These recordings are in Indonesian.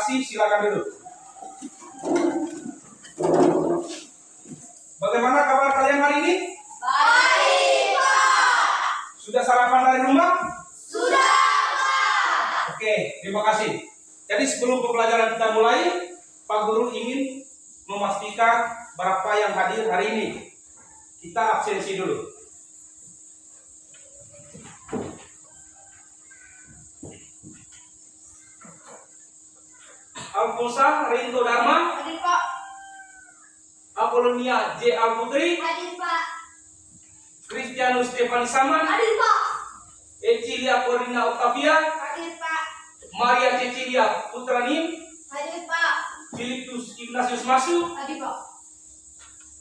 kasih, silakan duduk. Bagaimana kabar kalian hari ini? Baik, Pak. Sudah sarapan dari rumah? Sudah, Pak. Oke, terima kasih. Jadi sebelum pembelajaran kita mulai, Pak Guru ingin memastikan berapa yang hadir hari ini. Kita absensi dulu. Alfonsa Rinto Dharma, Hadir, Pak. Apolonia J. Alputri, Hadir, Pak. Kristianus Stefani Saman, Hadir, Pak. Ecilia Corina Octavia, Hadir, Pak. Maria Cecilia Putranim, Hadir, Pak. Philippus Ignatius Masu, Hadir, Pak.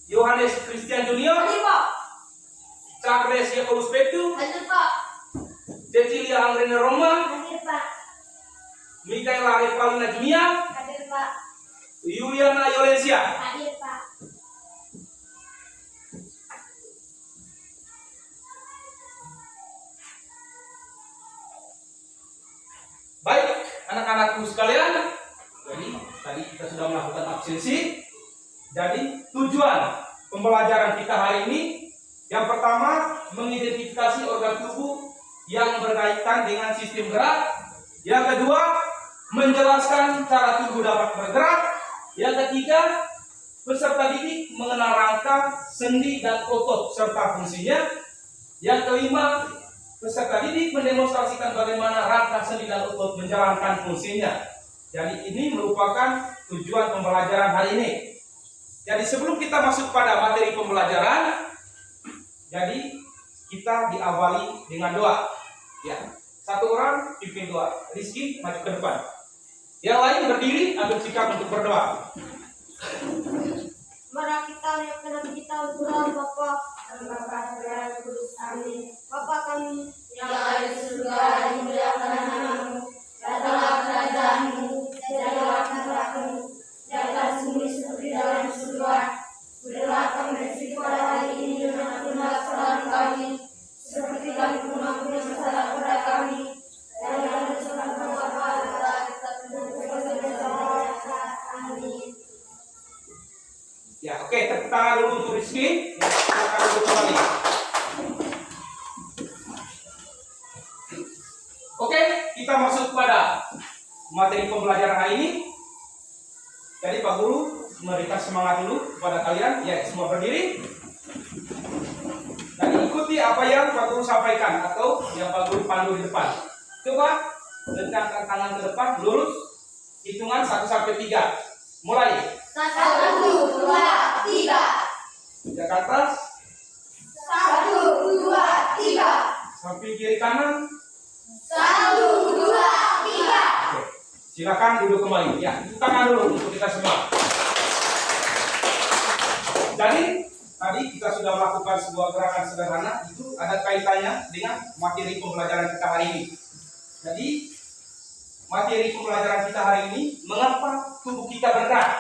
Yohanes Christian Junior, Hadir, Pak. Chakres Yakolus Petu, Hadir, Pak. Cecilia Angrena Roma, Hadir, Pak. Mikaela Evalina Junia, Hadir, Pak. Yuliana Yolensia. Hadir, Pak. Baik, anak-anakku sekalian. Jadi tadi kita sudah melakukan absensi. Jadi tujuan pembelajaran kita hari ini, yang pertama mengidentifikasi organ tubuh yang berkaitan dengan sistem gerak. Yang kedua, menjelaskan cara tubuh dapat bergerak. Yang ketiga, peserta didik mengenal rangka, sendi, dan otot serta fungsinya. Yang kelima, peserta didik mendemonstrasikan bagaimana rangka, sendi, dan otot menjalankan fungsinya. Jadi ini merupakan tujuan pembelajaran hari ini. Jadi sebelum kita masuk pada materi pembelajaran, jadi kita diawali dengan doa. Ya, satu orang pimpin doa. Rizky maju ke depan. Yang lain berdiri ambil sikap untuk berdoa. Mari kita lihat ke dalam kita Tuhan Bapa dan Bapa dan Kudus. Amin. Bapa kami yang ada di surga, dimuliakan namamu. Datanglah kerajaanmu, jadilah kehendakmu, jadilah bumi seperti dalam surga. Berilah kami rezeki pada hari ini dan ampunilah kesalahan kami, seperti kami pun mengampuni kesalahan kepada kami. Dan jangan masukkan kami ke dalam kita, amin. Ya, oke, tepuk tangan dulu untuk Rizky. Silakan duduk kembali. Oke, kita masuk pada materi pembelajaran hari ini. Jadi Pak Guru memberikan semangat dulu kepada kalian. Ya, semua berdiri. Dan ikuti apa yang Pak Guru sampaikan atau yang Pak Guru pandu di depan. Coba dekatkan tangan ke depan, lurus. Hitungan 1 sampai 3. Mulai. 1, 2, 3. Ke atas. 1, 2, 3. Samping kiri kanan. 1, 2, 3. Oke. Silakan duduk kembali. Ya, tepuk tangan dulu untuk kita semua. Jadi tadi kita sudah melakukan sebuah gerakan sederhana, itu ada kaitannya dengan materi pembelajaran kita hari ini. Jadi materi pembelajaran kita hari ini, mengapa tubuh kita bergerak?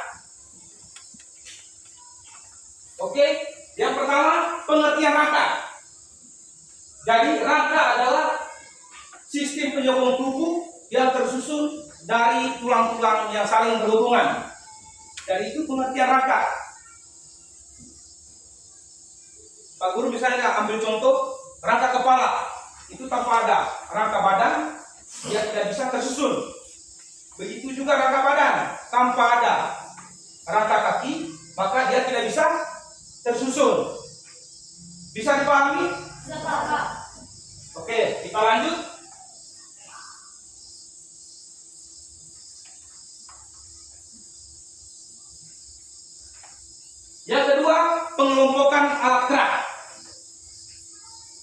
Oke, yang pertama pengertian rangka. Jadi rangka adalah sistem penyokong tubuh yang tersusun dari tulang-tulang yang saling berhubungan. Dari itu pengertian rangka. Pak Guru misalnya ambil contoh rangka kepala, itu tanpa ada rangka badan, dia tidak bisa tersusun. Begitu juga rangka badan, tanpa ada rangka kaki, maka dia tidak bisa tersusun. Bisa dipahami? Sepakat. Oke, kita lanjut. Yang kedua, pengelompokan alat gerak.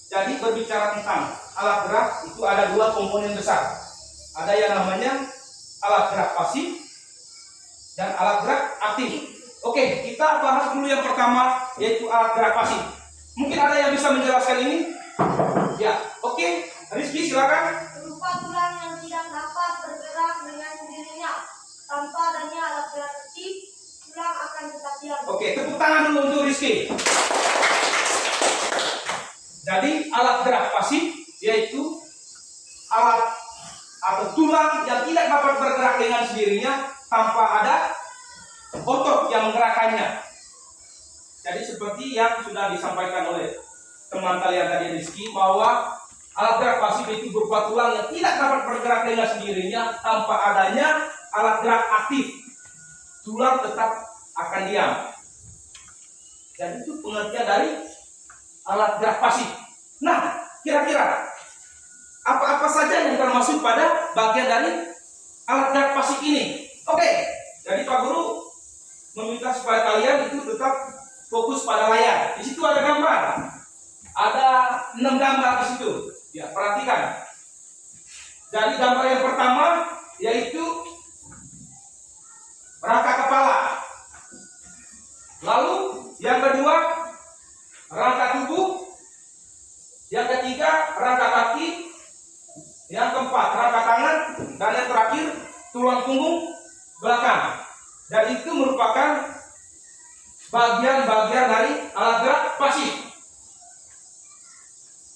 Jadi berbicara tentang alat gerak itu ada 2 komponen besar. Ada yang namanya alat gerak pasif dan alat gerak aktif. Oke, kita bahas dulu yang pertama, yaitu alat gerak pasif. Mungkin ada yang bisa menjelaskan ini? Ya, oke. Rizky silakan. Berupa tulang yang tidak dapat bergerak dengan sendirinya. Tanpa adanya alat gerak aktif, tulang akan tetap diam. Oke, tepuk tangan dulu untuk Rizky. Jadi alat gerak pasif yaitu alat atau tulang yang tidak dapat bergerak dengan sendirinya, tanpa ada otot yang menggerakkannya. Jadi seperti yang sudah disampaikan oleh teman kalian tadi Rizky, bahwa alat gerak pasif itu berupa tulang yang tidak dapat bergerak dengan sendirinya tanpa adanya alat gerak aktif. Tulang tetap akan diam. Dan itu pengertian dari alat gerak pasif. Nah, kira-kira apa-apa saja yang termasuk pada bagian dari alat gerak pasif ini? Oke, jadi Pak Guru meminta supaya kalian itu tetap fokus pada layar. Di situ ada gambar. Ada 6 gambar di situ. Ya, perhatikan. Jadi gambar yang pertama yaitu rangka kepala. Lalu yang kedua rangka tubuh. Yang ketiga rangka kaki. Yang keempat rangka tangan. Dan yang terakhir tulang punggung belakang. Dan itu merupakan bagian-bagian dari alat gerak pasif.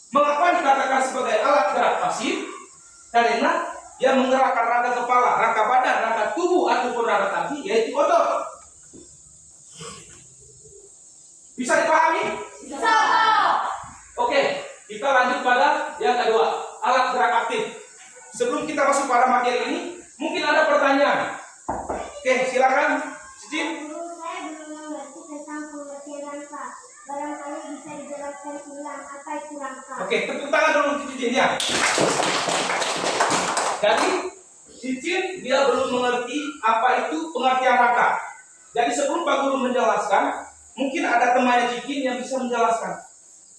Mengapa dikatakan sebagai alat gerak pasif? Karena yang menggerakkan rangka kepala, rangka badan, rangka tubuh ataupun rangka kaki yaitu otot. Bisa dipahami? Bisa. Oke, kita lanjut pada yang kedua, alat gerak aktif. Sebelum kita masuk pada materi ini, mungkin ada pertanyaan. Oke, silakan, Cici. Guru, saya belum mengerti tentang pengertian rangka. Barangkali bisa dijelaskan ulang apa itu rangka. Oke, tepuk tangan dulu Cicin ya. Jadi Cicin dia belum mengerti apa itu pengertian rangka. Jadi sebelum Pak Guru menjelaskan, mungkin ada temannya Cicin yang bisa menjelaskan.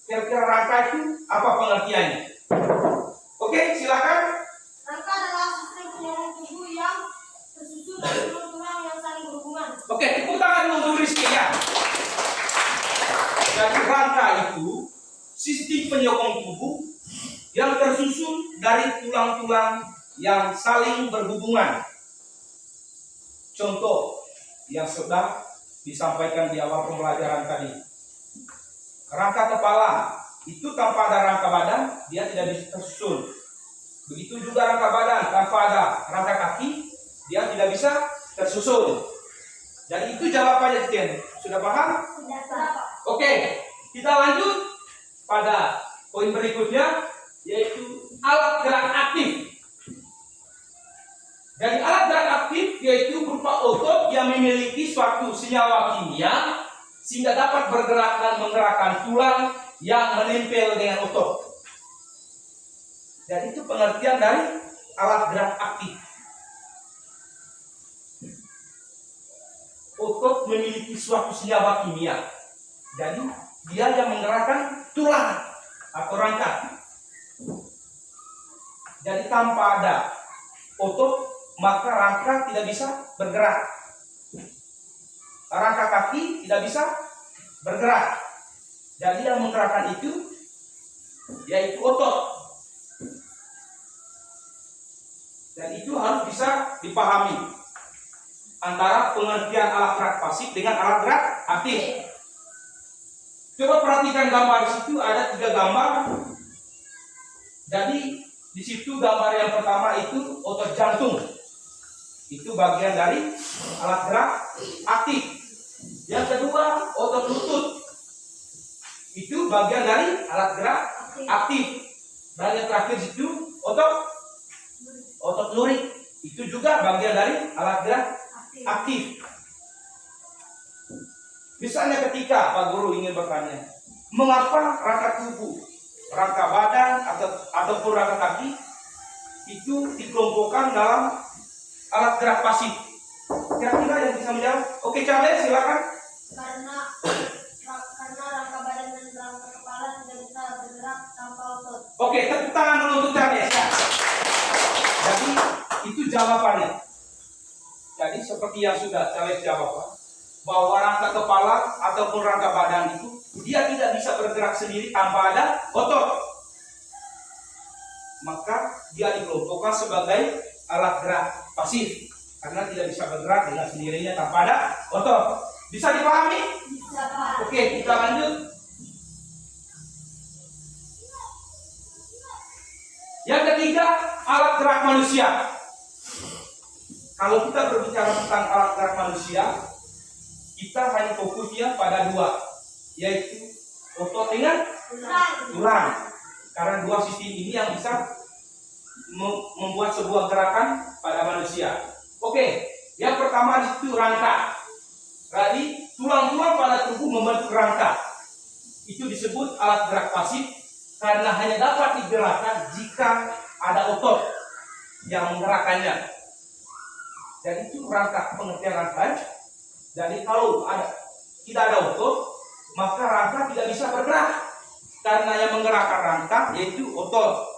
Kira-kira rangka itu apa pengertiannya? Oke, silakan. Rangka adalah sistem penyambung tubuh yang tersusun dari tulang-tulang yang saling berhubungan. Oke, tepuk tangan dulu untuk Rizky ya. Jadi rangka itu sistem penyokong tubuh yang tersusun dari tulang-tulang yang saling berhubungan. Contoh yang sudah disampaikan di awal pembelajaran tadi. Rangka kepala itu tanpa ada rangka badan dia tidak bisa tersusun. Begitu juga rangka badan tanpa ada rangka kaki dia tidak bisa tersusun. Jadi itu jawabannya, Jen. Sudah paham? Sudah, Pak. Oke, kita lanjut pada poin berikutnya yaitu alat gerak aktif. Jadi alat gerak aktif yaitu berupa otot yang memiliki suatu senyawa kimia sehingga dapat bergerak dan menggerakkan tulang yang menempel dengan otot. Jadi itu pengertian dari alat gerak aktif. Otot memiliki suatu senyawa kimia. Jadi dia yang menggerakkan tulang atau rangka. Jadi tanpa ada otot maka rangka tidak bisa bergerak. Rangka kaki tidak bisa bergerak. Jadi yang menggerakkan itu yaitu otot. Dan itu harus bisa dipahami antara pengertian alat gerak pasif dengan alat gerak aktif. Coba perhatikan gambar di situ ada 3 gambar. Jadi di situ gambar yang pertama itu otot jantung. Itu bagian dari alat gerak aktif. Yang kedua otot lutut. Itu bagian dari alat gerak aktif. Dan yang terakhir situ otot lurik. Itu juga bagian dari alat gerak aktif. Misalnya ketika Pak Guru ingin bertanya, mengapa rangka tubuh, rangka badan ataupun rangka kaki itu dikelompokkan dalam alat gerak pasif? Kira-kira yang bisa menjawab? Oke, Charles, silakan. Karena rangka badan dan rangka kepala tidak bisa bergerak tanpa otot. Oke, tepuk tangan dulu untuk Charles ya. Jadi itu jawabannya. Jadi seperti yang sudah Charles jawab, Pak, bahwa rangka kepala ataupun rangka badan itu dia tidak bisa bergerak sendiri tanpa ada otot. Maka dia dikelompokkan sebagai alat gerak pasif karena tidak bisa bergerak dengan sendirinya tanpa ada otot. Bisa dipahami? Bisa, Pak. Oke, kita lanjut. Yang ketiga, alat gerak manusia. Kalau kita berbicara tentang alat gerak manusia, kita hanya fokusnya pada dua, yaitu otot dengan tulang. Karena dua sistem ini yang bisa membuat sebuah gerakan pada manusia. Oke, yang pertama itu rangka. Jadi tulang-tulang pada tubuh membentuk rangka. Itu disebut alat gerak pasif karena hanya dapat digerakkan jika ada otot yang menggerakkannya. Jadi itu rangka, pengertian rangka. Jadi kalau tidak ada otot, maka rangka tidak bisa bergerak. Karena yang menggerakkan rangka yaitu otot.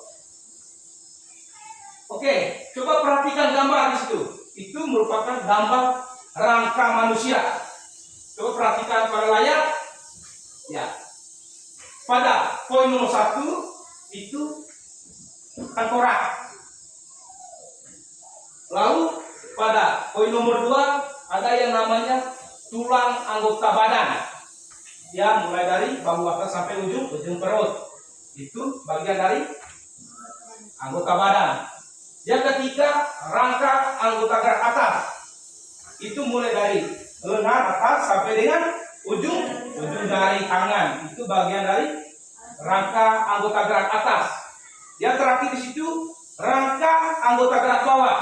Oke, coba perhatikan gambar di situ. Itu merupakan gambar rangka manusia. Coba perhatikan pada layar. Ya. Pada poin nomor 1 itu tengkorak. Lalu pada poin nomor 2 ada yang namanya tulang anggota badan. Ya, mulai dari bahu atas sampai ujung perut. Itu bagian dari anggota badan. Yang ketiga, rangka anggota gerak atas. Itu mulai dari lengan atas sampai dengan ujung jari tangan. Itu bagian dari rangka anggota gerak atas. Yang terakhir di situ rangka anggota gerak bawah.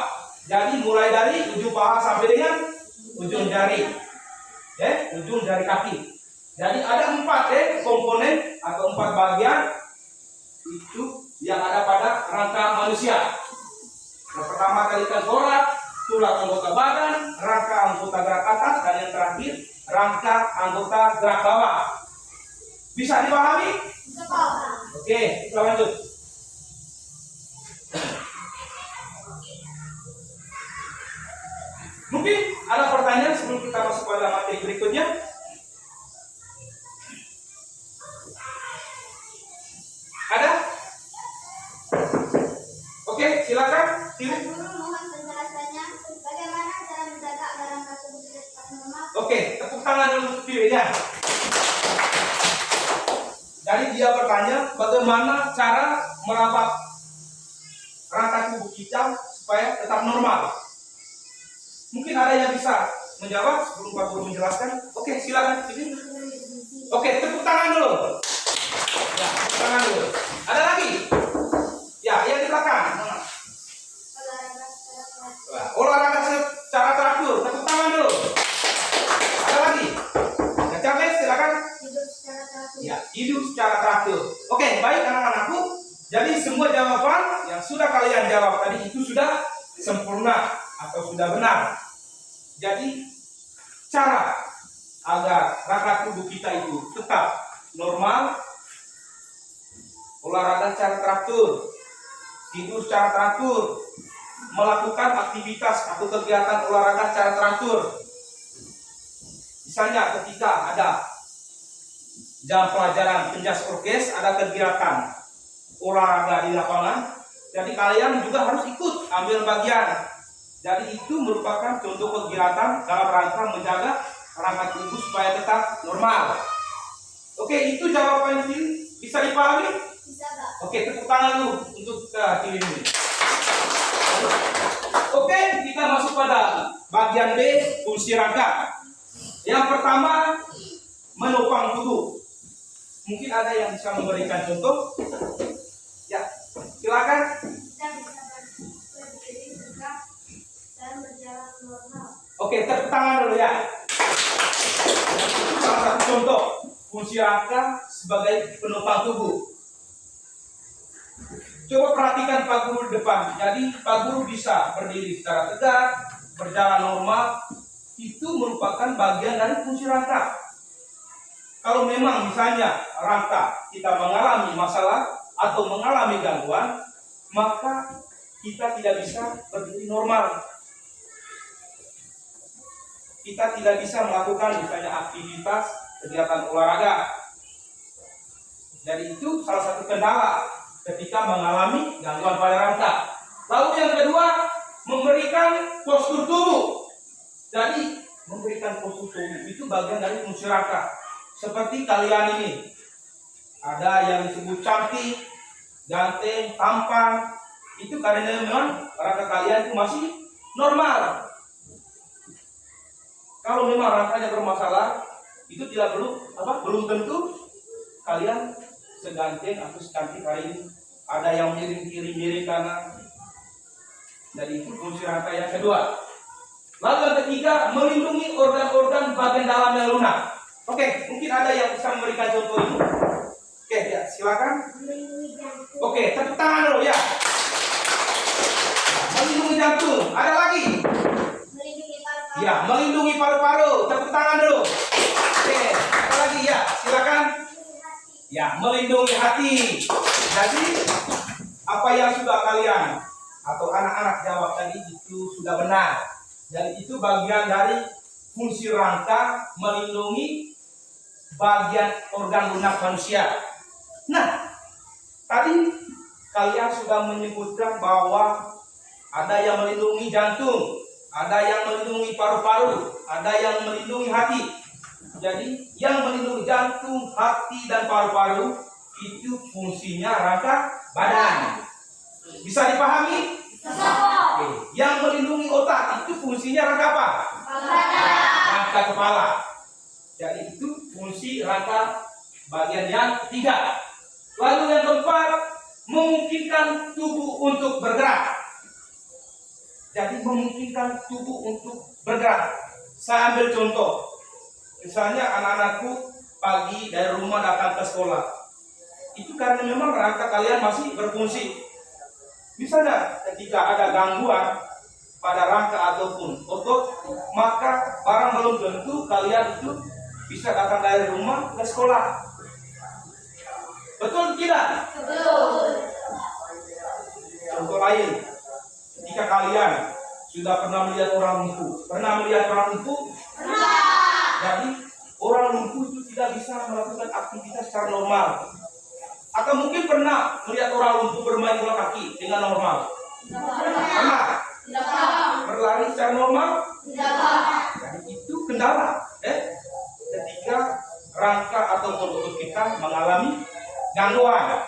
Jadi mulai dari ujung paha sampai dengan ujung jari, ujung jari kaki. Jadi ada 4 komponen atau 4 bagian itu yang ada pada rangka manusia. Yang pertama tadi tengkorak, tulang anggota badan, rangka anggota gerak atas, dan yang terakhir rangka anggota gerak bawah. Bisa dipahami? Bisa, Pak. Oke, kita lanjut. Mungkin ada pertanyaan sebelum kita masuk pada materi berikutnya. Ada? Oke, silakan. Guru mohon penjelasannya bagaimana cara menjaga agar rangka tubuh tetap normal. Oke, tepuk tangan dulu untuk pilihnya. Jadi dia bertanya bagaimana cara merawat rangka tubuh kita supaya tetap normal. Mungkin ada yang bisa menjawab sebelum Pak Guru menjelaskan. Oke, silakan. Oke, tepuk tangan dulu. Ya, tepuk tangan dulu. Ada lagi? Ya, yang di belakang. Olahraga secara teratur. Tepuk tangan dulu. Ada lagi? Yang Charles, silakan. Hidup secara teratur. Ya, hidup secara teratur. Oke, baik anak-anakku. Jadi semua jawaban yang sudah kalian jawab tadi itu sudah sempurna atau sudah benar. Jadi cara agar rangka tubuh kita itu tetap normal, olahraga secara teratur, tidur secara teratur, melakukan aktivitas atau kegiatan olahraga secara teratur. Misalnya ketika ada jam pelajaran penjas orkes, ada kegiatan olahraga di lapangan, jadi kalian juga harus ikut ambil bagian. Jadi itu merupakan contoh kegiatan dalam rangka menjaga rangka tubuh supaya tetap normal. Oke, itu jawaban ini bisa dipahami? Bisa, Pak. Oke, tepuk tangan dulu untuk tim ini. Oke, kita masuk pada bagian B, fungsi rangka. Yang pertama, menopang tubuh. Mungkin ada yang bisa memberikan contoh? Ya, silakan. Kita bisa berdiri tegak dan berjalan normal. Oke, tepuk tangan dulu ya. Salah satu contoh fungsi rangka sebagai penopang tubuh. Coba perhatikan Pak Guru di depan. Jadi Pak Guru bisa berdiri secara tegak, berjalan normal. Itu merupakan bagian dari fungsi rangka. Kalau memang misalnya rangka kita mengalami masalah atau mengalami gangguan, maka kita tidak bisa berdiri normal. Kita tidak bisa melakukan misalnya aktivitas kegiatan olahraga. Jadi itu salah satu kendala ketika mengalami gangguan pada rangka. Lalu yang kedua, memberikan postur tubuh. Jadi memberikan postur tubuh itu bagian dari fungsi rangka. Seperti kalian ini, ada yang disebut cantik, ganteng, tampan. Itu karena memang rangka kalian itu masih normal. Kalau memang rangkanya bermasalah, itu tidak belum tentu kalian seganteng atau secantik hari ini. Ada yang miring kiri, miring kanan. Jadi itu fungsi rangka yang kedua. Lalu yang ketiga, melindungi organ-organ bagian dalam yang lunak. Oke, mungkin ada yang bisa memberikan contoh ini. Oke, ya silakan. Oke, tepuk tangan dulu ya. Melindungi jantung. Ada lagi? Ya, melindungi paru-paru. Tepuk tangan dulu. Oke, ada lagi ya. Silakan. Ya, melindungi hati. Jadi apa yang sudah kalian atau anak-anak jawab tadi itu sudah benar. Jadi itu bagian dari fungsi rangka melindungi bagian organ lunak manusia. Nah, tadi kalian sudah menyebutkan bahwa ada yang melindungi jantung, ada yang melindungi paru-paru, ada yang melindungi hati. Jadi yang melindungi jantung, hati, dan paru-paru itu fungsinya rangka badan. Bisa dipahami? Oke. Yang melindungi otak itu fungsinya rangka apa? Rangka kepala. Jadi itu fungsi rangka bagian yang ketiga. Lalu yang keempat, memungkinkan tubuh untuk bergerak. Jadi memungkinkan tubuh untuk bergerak. Saya ambil contoh. Misalnya anak-anakku pagi dari rumah datang ke sekolah. Itu karena memang rangka kalian masih berfungsi. Misalnya ketika ada gangguan pada rangka ataupun otot, maka barang belum tentu kalian itu bisa datang dari rumah ke sekolah. Betul tidak? Betul. Contoh lain, ketika kalian sudah pernah melihat orang lumpuh, jadi orang lumpuh itu tidak bisa melakukan aktivitas secara normal. Atau mungkin pernah melihat orang lumpuh bermain bola kaki dengan normal. Pernah? Berlari secara normal? Jadi itu kendala. Ketika rangka ataupun otot kita mengalami gangguan,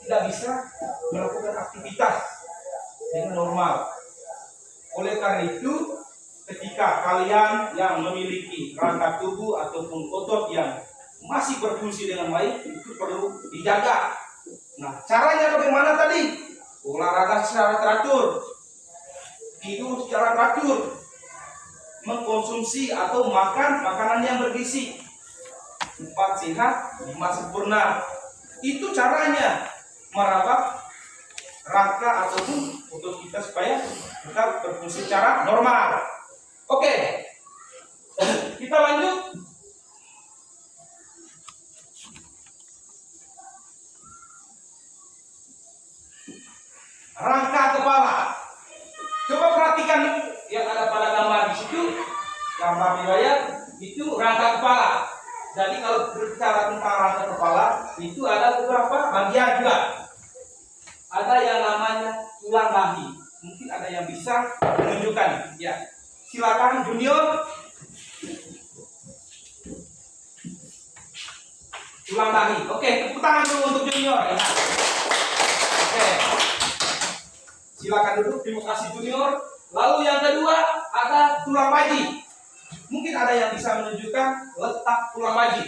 tidak bisa melakukan aktivitas dengan normal. Oleh karena itu, ketika kalian yang memiliki rangka tubuh ataupun otot yang masih berfungsi dengan baik, itu perlu dijaga. Nah, caranya bagaimana tadi? Olahraga secara teratur, tidur secara teratur, mengkonsumsi atau makan makanan yang bergizi, 4 sehat, 5 sempurna. Itu caranya merawat rangka ataupun otot kita supaya kita berfungsi secara normal. Oke, kita lanjut. Rangka kepala. Coba perhatikan yang ada pada gambar di situ, gambar riwayat itu rangka kepala. Jadi kalau berbicara tentang rangka kepala, itu ada beberapa bagian juga. Ada yang namanya tulang lahi. Mungkin ada yang bisa menunjukkan. Ya, silakan Junior. Tulang lahi. Oke, tepuk tangan dulu untuk Junior. Ya. Oke. Silakan duduk. Terima kasih Junior. Lalu yang kedua ada tulang maji. Mungkin ada yang bisa menunjukkan letak tulang maji.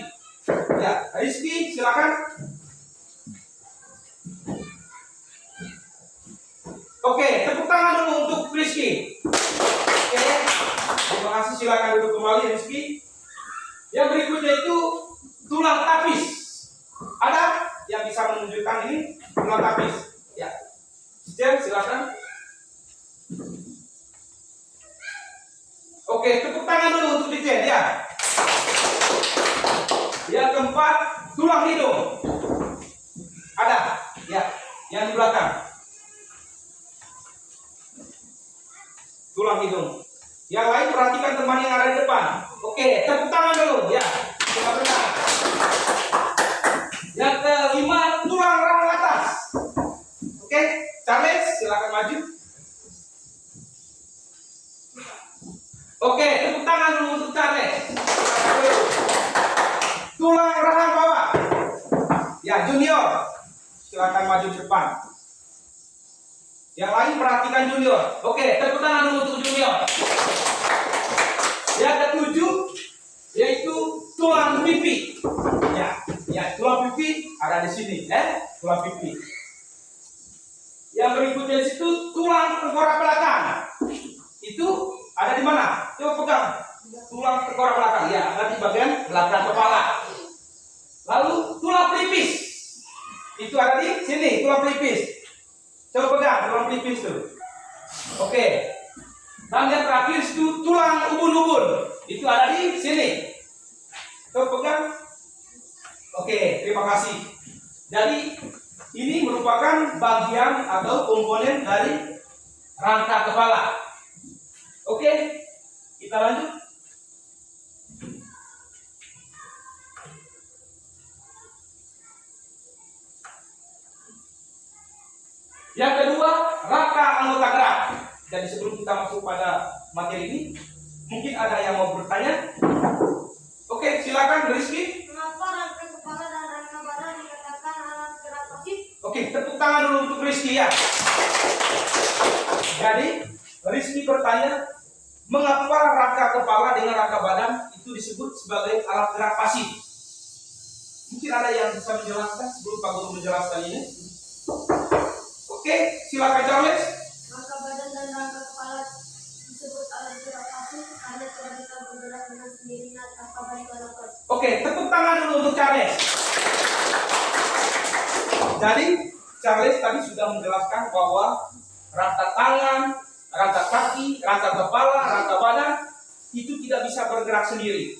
Ya, Rizky, silakan. Oke, tepuk tangan dulu untuk Rizky. Oke, terima kasih. Silakan duduk kembali Rizky. Yang berikutnya itu tulang tapis. Ada yang bisa menunjukkan ini tulang tapis? Ya, silakan. Oke, tepuk tangan dulu untuk Dijen ya. Yang keempat, tulang hidung. Ada, ya, yang di belakang. Tulang hidung. Yang lain perhatikan teman yang ada di depan. Oke, tepuk tangan dulu ya. Sudah benar. Yang kelima, tulang rahang atas. Oke, Charles, silakan maju. Oke, tepuk tangan dulu untuk Charles. Tulang rahang bawah. Ya, Junior, silakan maju ke depan. Yang lain perhatikan Junior. Oke, tepuk tangan dulu untuk Junior. Yang ketujuh yaitu tulang pipi. Ya, tulang pipi ada di sini, tulang pipi. Yang berikutnya di situ tulang tengkorak belakang. Itu ada di mana? Coba pegang. Tulang tengkorak belakang, ya, ada di bagian belakang kepala. Lalu tulang pelipis. Itu ada di sini, tulang pelipis. Coba pegang tulang pelipis tuh. Oke. Dan yang terakhir itu tulang ubun-ubun. Itu ada di sini. Coba pegang. Oke, terima kasih. Jadi ini merupakan bagian atau komponen dari rangka kepala. Oke, kita lanjut. Yang kedua, rangka anggota gerak. Jadi sebelum kita masuk pada materi ini, mungkin ada yang mau bertanya? Oke, silakan Rizky. Mengapa rangka kepala dan rangka badan dikatakan alat gerak pasif? Oke, tepuk tangan dulu untuk Rizky ya. Jadi, Rizky bertanya, mengapa rangka kepala dengan rangka badan itu disebut sebagai alat gerak pasif? Mungkin ada yang bisa menjelaskan sebelum Pak Guru menjelaskan ini? Oke, silakan Charles. Rangka badan dan rangka kepala disebut alat gerak pasif karena tidak bisa bergerak dengan sendirinya tanpa bantuan otot. Oke, tepuk tangan dulu untuk Charles. Jadi, Charles tadi sudah menjelaskan bahwa rangka tangan, rangka kaki, rangka kepala, rangka badan itu tidak bisa bergerak sendiri.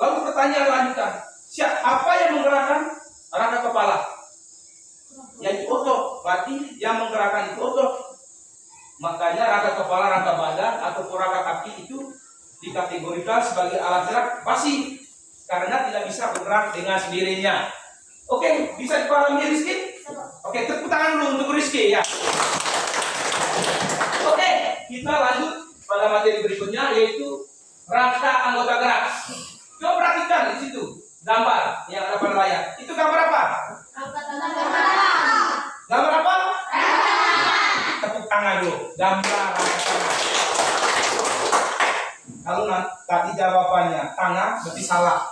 Lalu pertanyaan lanjutan, apa yang menggerakkan rangka kepala? Yaitu otot, berarti yang menggerakkan itu otot. Makanya rangka kepala, rangka badan atau rangka kaki itu dikategorikan sebagai alat gerak pasif karena tidak bisa bergerak dengan sendirinya. Oke, bisa dipahami Rizky? Oke, tepuk tangan dulu untuk Rizky ya. Oke, kita lanjut pada materi berikutnya yaitu rangka anggota gerak. Coba perhatikan di situ gambar yang ada pada layar. Itu gambar apa? Rangka tangan. Gambar apa? Tepuk tangan dulu. Gambar rangka tangan. Kalau tadi jawabannya tangan berarti salah.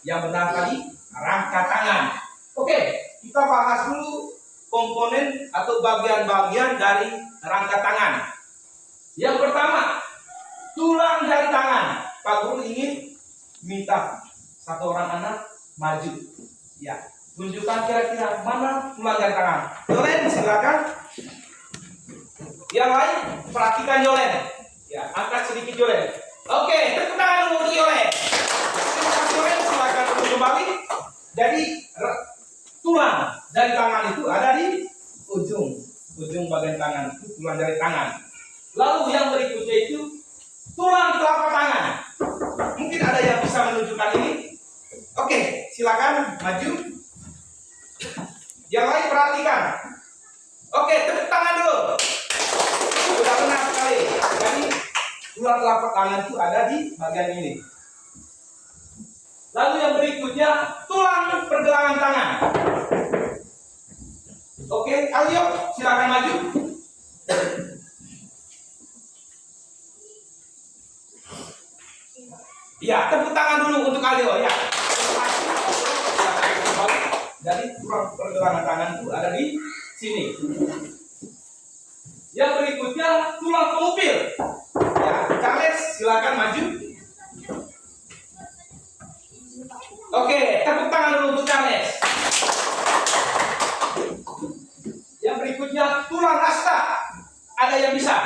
Yang benar tadi rangka tangan. Oke, kita bahas dulu komponen atau bagian-bagian dari rangka tangan. Yang pertama, tulang jari tangan. Pak Guru ingin minta satu orang anak maju. Ya, tunjukkan kira-kira mana tulang jari tangan. Yolen, silakan. Yang lain, perhatikan Yolen. Ya, angkat sedikit Yolen. Oke, tepuk tangan dulu untuk Yolen. Terima kasih Yolen, silakan dulu kembali. Jadi tulang jari tangan itu ada di ujung bagian tangan itu tulang jari tangan. Lalu yang berikutnya itu tulang telapak tangan. Mungkin ada yang bisa menunjukkan ini. Oke, silakan maju. Yang lain perhatikan. Oke, tepuk tangan dulu. Sudah benar sekali. Jadi tulang telapak tangan itu ada di bagian ini. Lalu yang berikutnya tulang pergelangan tangan. Oke, Alio, silakan maju. Ya, tepuk tangan dulu untuk Alio ya. Jadi tulang pergelangan tangan itu ada di sini. Yang berikutnya tulang pengupil. Ya, Charles, silakan maju. Oke, tepuk tangan dulu untuk Charles. Yang berikutnya tulang rasta. Ada yang bisa?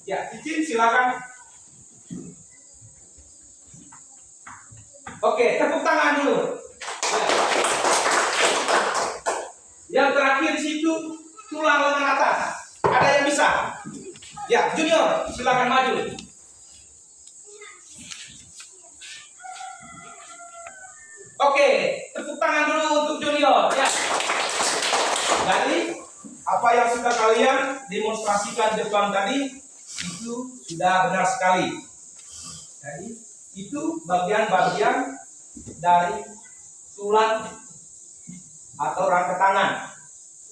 Ya, Cicin silakan. Oke, tepuk tangan dulu. Ya. Yang terakhir di situ tulang lengan atas. Ada yang bisa? Ya, Junior, silakan maju. Oke, tepuk tangan dulu untuk Junior. Ya. Jadi apa yang sudah kalian demonstrasikan depan tadi itu sudah benar sekali. Jadi itu bagian-bagian dari tulang atau rangka tangan.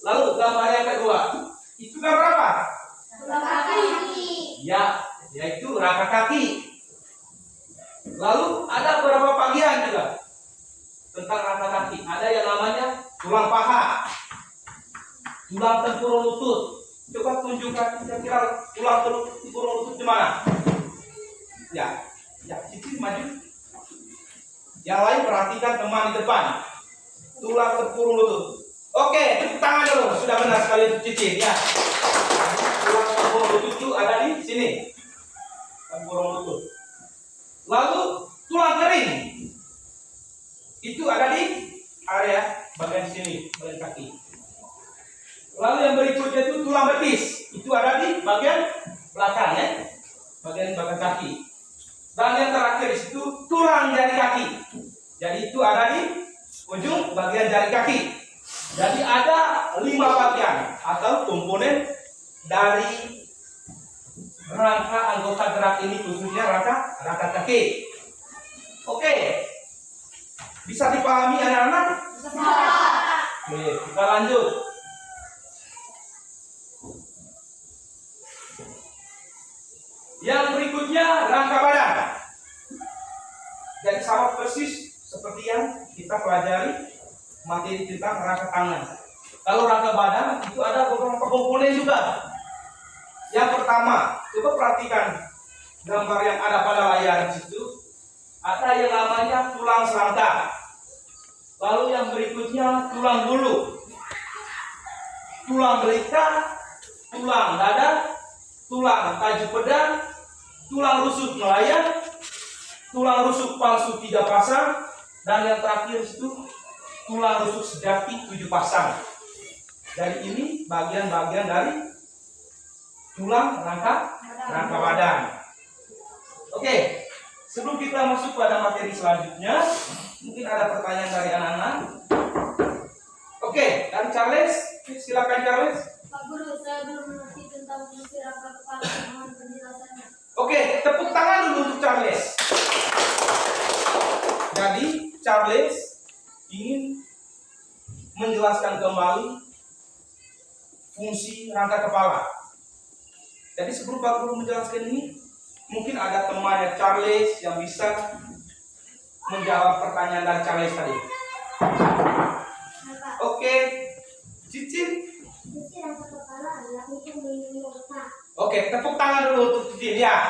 Lalu gambar yang kedua, itu gambar apa? Rangka kaki. Ya, yaitu rangka kaki. Lalu ada beberapa bagian juga tentang rangka kaki. Ada yang namanya tulang paha, tulang tempurung lutut. Coba tunjukkan kira-kira tulang tempurung lutut di mana? Ya, Cici maju. Yang lain perhatikan teman di depan. Tulang tempurung lutut. Oke, tepuk tangan dulu. Sudah benar sekali Cici. Ya. Tulang tempurung lutut itu ada di sini. Tempurung lutut. Lalu tulang kering itu ada di area bagian sini, bagian kaki. Lalu yang berikutnya itu tulang betis, itu ada di bagian belakang ya, bagian kaki. Dan yang terakhir itu tulang jari kaki. Jadi itu ada di ujung bagian jari kaki. Jadi ada 5 bagian atau komponen dari rangka anggota gerak ini, khususnya rangka kaki. Oke, bisa dipahami anak-anak? Oke, kita lanjut. Yang berikutnya rangka badan. Jadi sama persis seperti yang kita pelajari materi tentang rangka tangan. Kalau rangka badan itu ada beberapa komponen juga. Yang pertama, coba perhatikan gambar yang ada pada layar di situ. Ada yang namanya tulang selangkah. Lalu yang berikutnya tulang bulu, tulang belika, tulang dada, tulang taju pedang, tulang rusuk nelayan, tulang rusuk palsu 3 pasang, dan yang terakhir itu tulang rusuk sejati 7 pasang. Jadi ini bagian-bagian dari tulang rangka badan. Oke, sebelum kita masuk pada materi selanjutnya, mungkin ada pertanyaan dari anak-anak. Oke, dari Charles, silakan Charles. Pak Guru, saya belum mengerti tentang fungsi rangka kepala. Mohon penjelasannya. Oke, tepuk tangan dulu untuk Charles. Jadi Charles ingin menjelaskan kembali fungsi rangka kepala. Jadi sebelum Pak Guru menjelaskan ini, mungkin ada temannya Charles yang bisa menjawab pertanyaan dari Charles tadi. Oke, Cicin. Fungsi rangka kepala adalah untuk melindungi otak. Oke, tepuk tangan dulu untuk Cicin ya.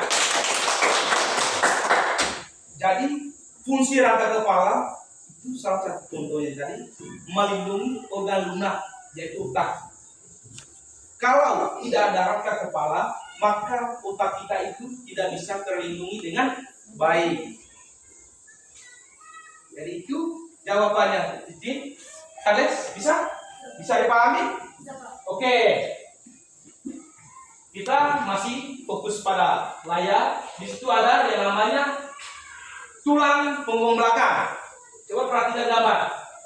Jadi fungsi rangka kepala itu salah satu contohnya tadi melindungi organ lunak yaitu otak. Kalau tidak ada rangka kepala, maka otak kita itu tidak bisa terlindungi dengan baik. Jadi itu jawabannya. Jadi, kalian bisa dipahami? Bisa, Pak. Oke. Kita masih fokus pada layar. Di situ ada yang namanya tulang punggung belakang. Coba perhatikan gambar.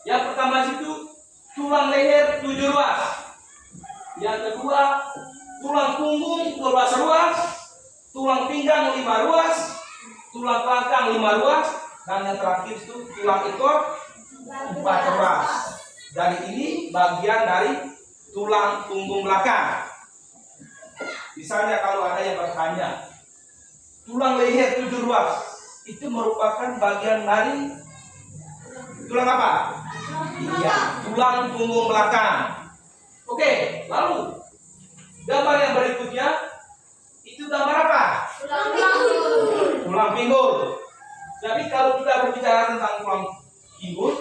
Yang pertama itu tulang leher 7 ruas. Yang kedua, tulang punggung 12 ruas, tulang pinggang 5 ruas, tulang belakang 5 ruas, dan yang terakhir itu tulang ekor 4 ruas. Jadi ini bagian dari tulang punggung belakang. Misalnya kalau ada yang bertanya, tulang leher 7 ruas itu merupakan bagian dari tulang apa? Iya, tulang punggung belakang. Oke, lalu gambar yang berikutnya itu gambar apa? Tulang pinggul. Tulang pinggul. Jadi kalau kita berbicara tentang tulang pinggul,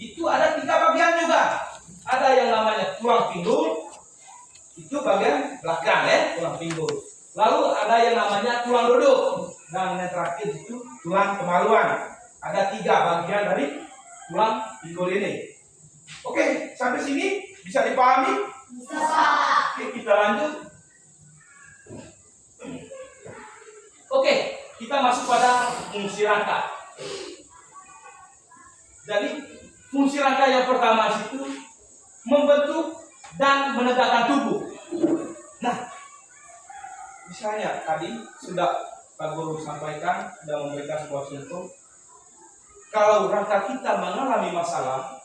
itu ada 3 bagian juga. Ada yang namanya tulang pinggul, itu bagian belakang ya, tulang pinggul. Lalu ada yang namanya tulang duduk, dan yang terakhir itu tulang kemaluan. Ada 3 bagian dari tulang pinggul ini. Oke, sampai sini bisa dipahami? Bisa, Pak. Oke, kita lanjut. Oke, kita masuk pada fungsi rangka. Jadi, fungsi rangka yang pertama itu membentuk dan menegakkan tubuh. Nah, misalnya tadi sudah Pak Guru sampaikan dan memberikan sebuah contoh. Kalau rangka kita mengalami masalah,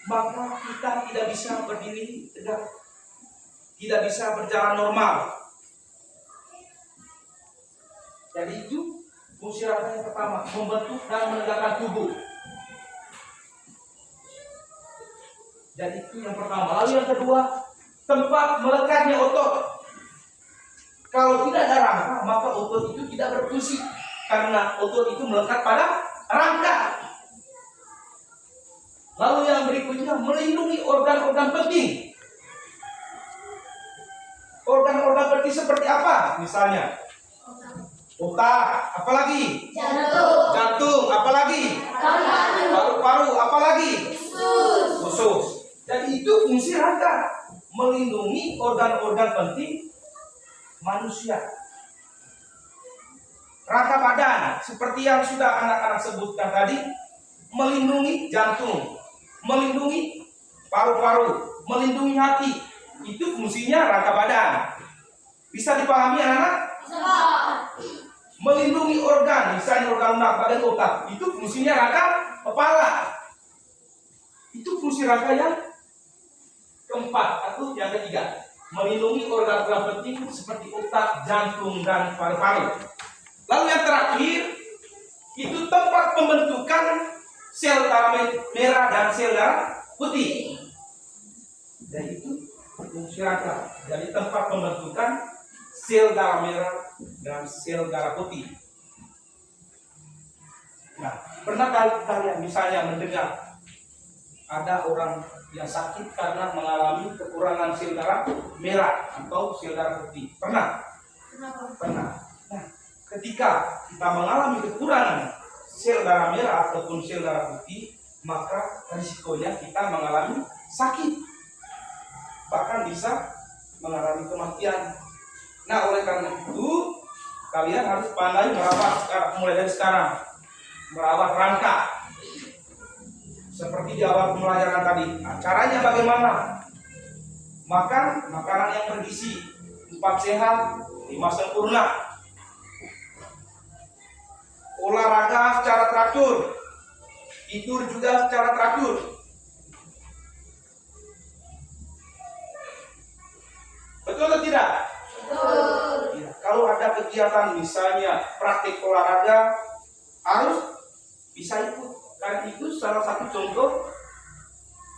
maka kita tidak bisa berdiri tegak, tidak bisa berjalan normal. Jadi itu Fungsi rangka yang pertama, membentuk dan menegakkan tubuh. Jadi itu yang pertama. Lalu yang kedua, tempat melekatnya otot. Kalau tidak ada rangka, maka otot itu tidak berfungsi. Karena otot itu melekat pada rangka. Lalu yang berikutnya, melindungi organ-organ penting. Organ-organ penting seperti apa? Misalnya, otak, apalagi? Jantung, apalagi? Paru-paru, apalagi? Usus. Jadi itu fungsi rangka, melindungi organ-organ penting manusia. Rangka badan, seperti yang sudah anak-anak sebutkan tadi, melindungi jantung, melindungi paru-paru, melindungi hati. Itu fungsinya rangka badan. Bisa dipahami anak-anak? Melindungi organ, misalnya organ lunak, bagian otak, itu fungsinya rangka kepala. Itu fungsi rangka yang keempat atau yang ketiga, melindungi organ-organ penting seperti otak, jantung, dan paru-paru. Lalu yang terakhir, itu tempat pembentukan sel darah merah dan sel darah putih. Dan itu fungsi rangka. Jadi tempat pembentukan sel darah merah dan sel darah putih. Nah, pernah kalian misalnya mendengar ada orang yang sakit karena mengalami kekurangan sel darah merah atau sel darah putih? Pernah? Pernah. Nah, ketika kita mengalami kekurangan sel darah merah ataupun sel darah putih, maka risikonya kita mengalami sakit, bahkan bisa mengalami kematian. Nah, oleh karena itu kalian harus pandai merawat mulai dari sekarang, merawat rangka. Seperti di awal pembelajaran tadi. Nah, caranya bagaimana? Makan makanan yang bergizi, 4 sehat, 5 sempurna. Olahraga secara teratur, tidur juga secara teratur. Betul atau tidak? Betul. Ya, kalau ada kegiatan misalnya praktik olahraga, harus bisa ikut. Karena itu salah satu contoh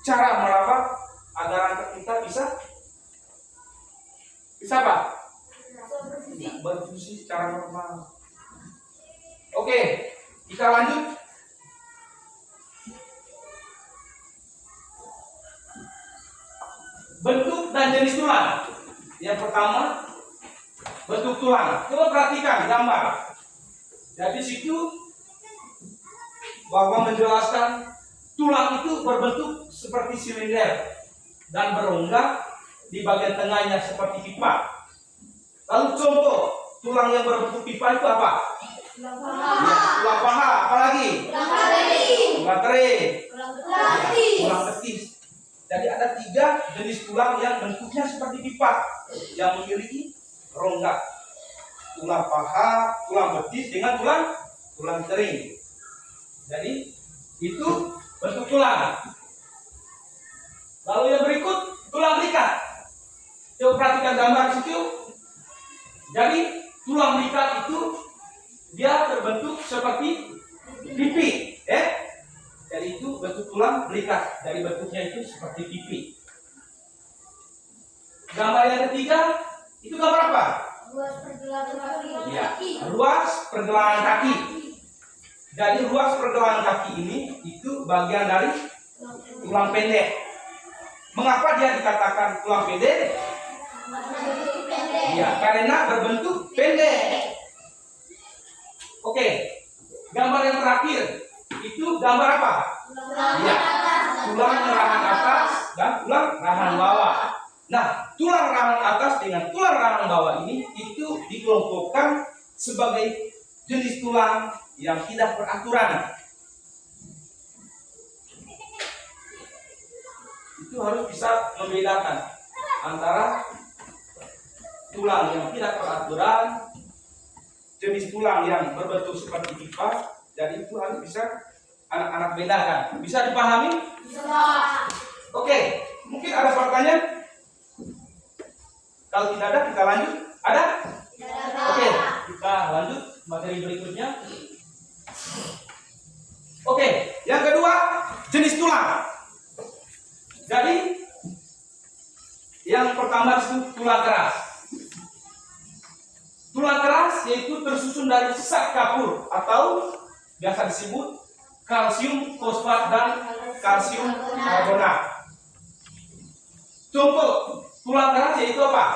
cara merawat agar kita bisa apa? Berfungsi secara normal. Oke, kita lanjut. Bentuk dan jenis tulang. Yang pertama, bentuk tulang. Coba perhatikan gambar. Jadi situ bahwa menjelaskan tulang itu berbentuk seperti silinder dan berongga, di bagian tengahnya seperti pipa. Lalu contoh tulang yang berbentuk pipa itu apa? Tulang paha, apalagi? Tulang kering, tulang betis. Jadi ada 3 jenis tulang yang bentuknya seperti pipa, yang memiliki rongga. Tulang paha, tulang betis dengan tulang kering. Jadi itu bentuk tulang. Lalu yang berikut tulang belikat. Coba perhatikan gambar di situ. Jadi tulang belikat itu dia terbentuk seperti pipi, Jadi itu bentuk tulang belikat. Dari bentuknya itu seperti pipi. Gambar yang ketiga itu gambar apa? Ruas pergelangan kaki. Ya, ruas pergelangan kaki. Jadi ruas pergelangan kaki ini itu bagian dari tulang pendek. Mengapa dia dikatakan tulang pendek? Ya, karena berbentuk pendek. Oke, gambar yang terakhir itu gambar apa? Ya, tulang rahan atas dan tulang rahan bawah. Nah, tulang rahan atas dengan tulang rahan bawah ini itu dikelompokkan sebagai jenis tulang yang tidak beraturan. Itu harus bisa membedakan antara tulang yang tidak beraturan, jenis tulang yang berbentuk seperti pipa. Jadi itu harus bisa anak-anak bedakan. Bisa dipahami? Bisa. Oke, mungkin ada pertanyaan? Kalau tidak ada, kita lanjut. Ada? Tidak ada. Oke, kita lanjut. materi berikutnya. Oke, yang kedua jenis tulang. Jadi yang pertama itu tulang keras. Tulang keras yaitu tersusun dari zat kapur atau biasa disebut kalsium fosfat dan kalsium karbonat. Contoh tulang keras yaitu apa?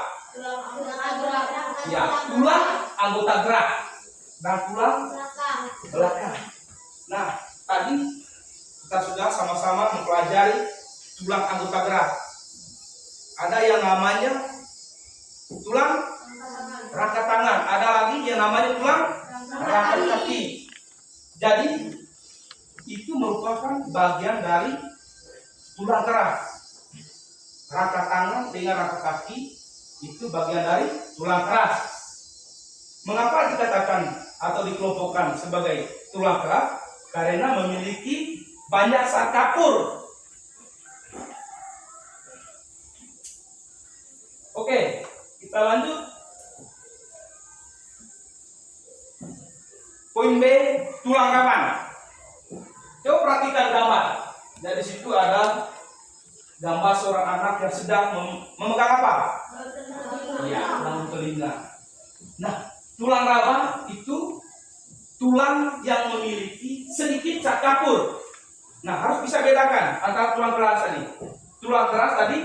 Ya, tulang anggota gerak dan tulang belakang. Nah, tadi kita sudah sama-sama mempelajari tulang anggota gerak. Ada yang namanya tulang rangka tangan, ada lagi yang namanya tulang rangka kaki. Jadi itu merupakan bagian dari tulang keras. Rangka tangan dengan rangka kaki itu bagian dari tulang keras. Mengapa dikatakan atau dikelompokkan sebagai tulang keras? Karena memiliki banyak zat kapur. Oke, kita lanjut. Poin B, tulang rawan. Coba perhatikan gambar. Dari situ ada gambar seorang anak yang sedang memegang apa? Ya, daun telinga. Nah, tulang rawan itu tulang yang memiliki sedikit zat kapur. Nah, harus bisa bedakan antara tulang keras tadi. Tulang keras tadi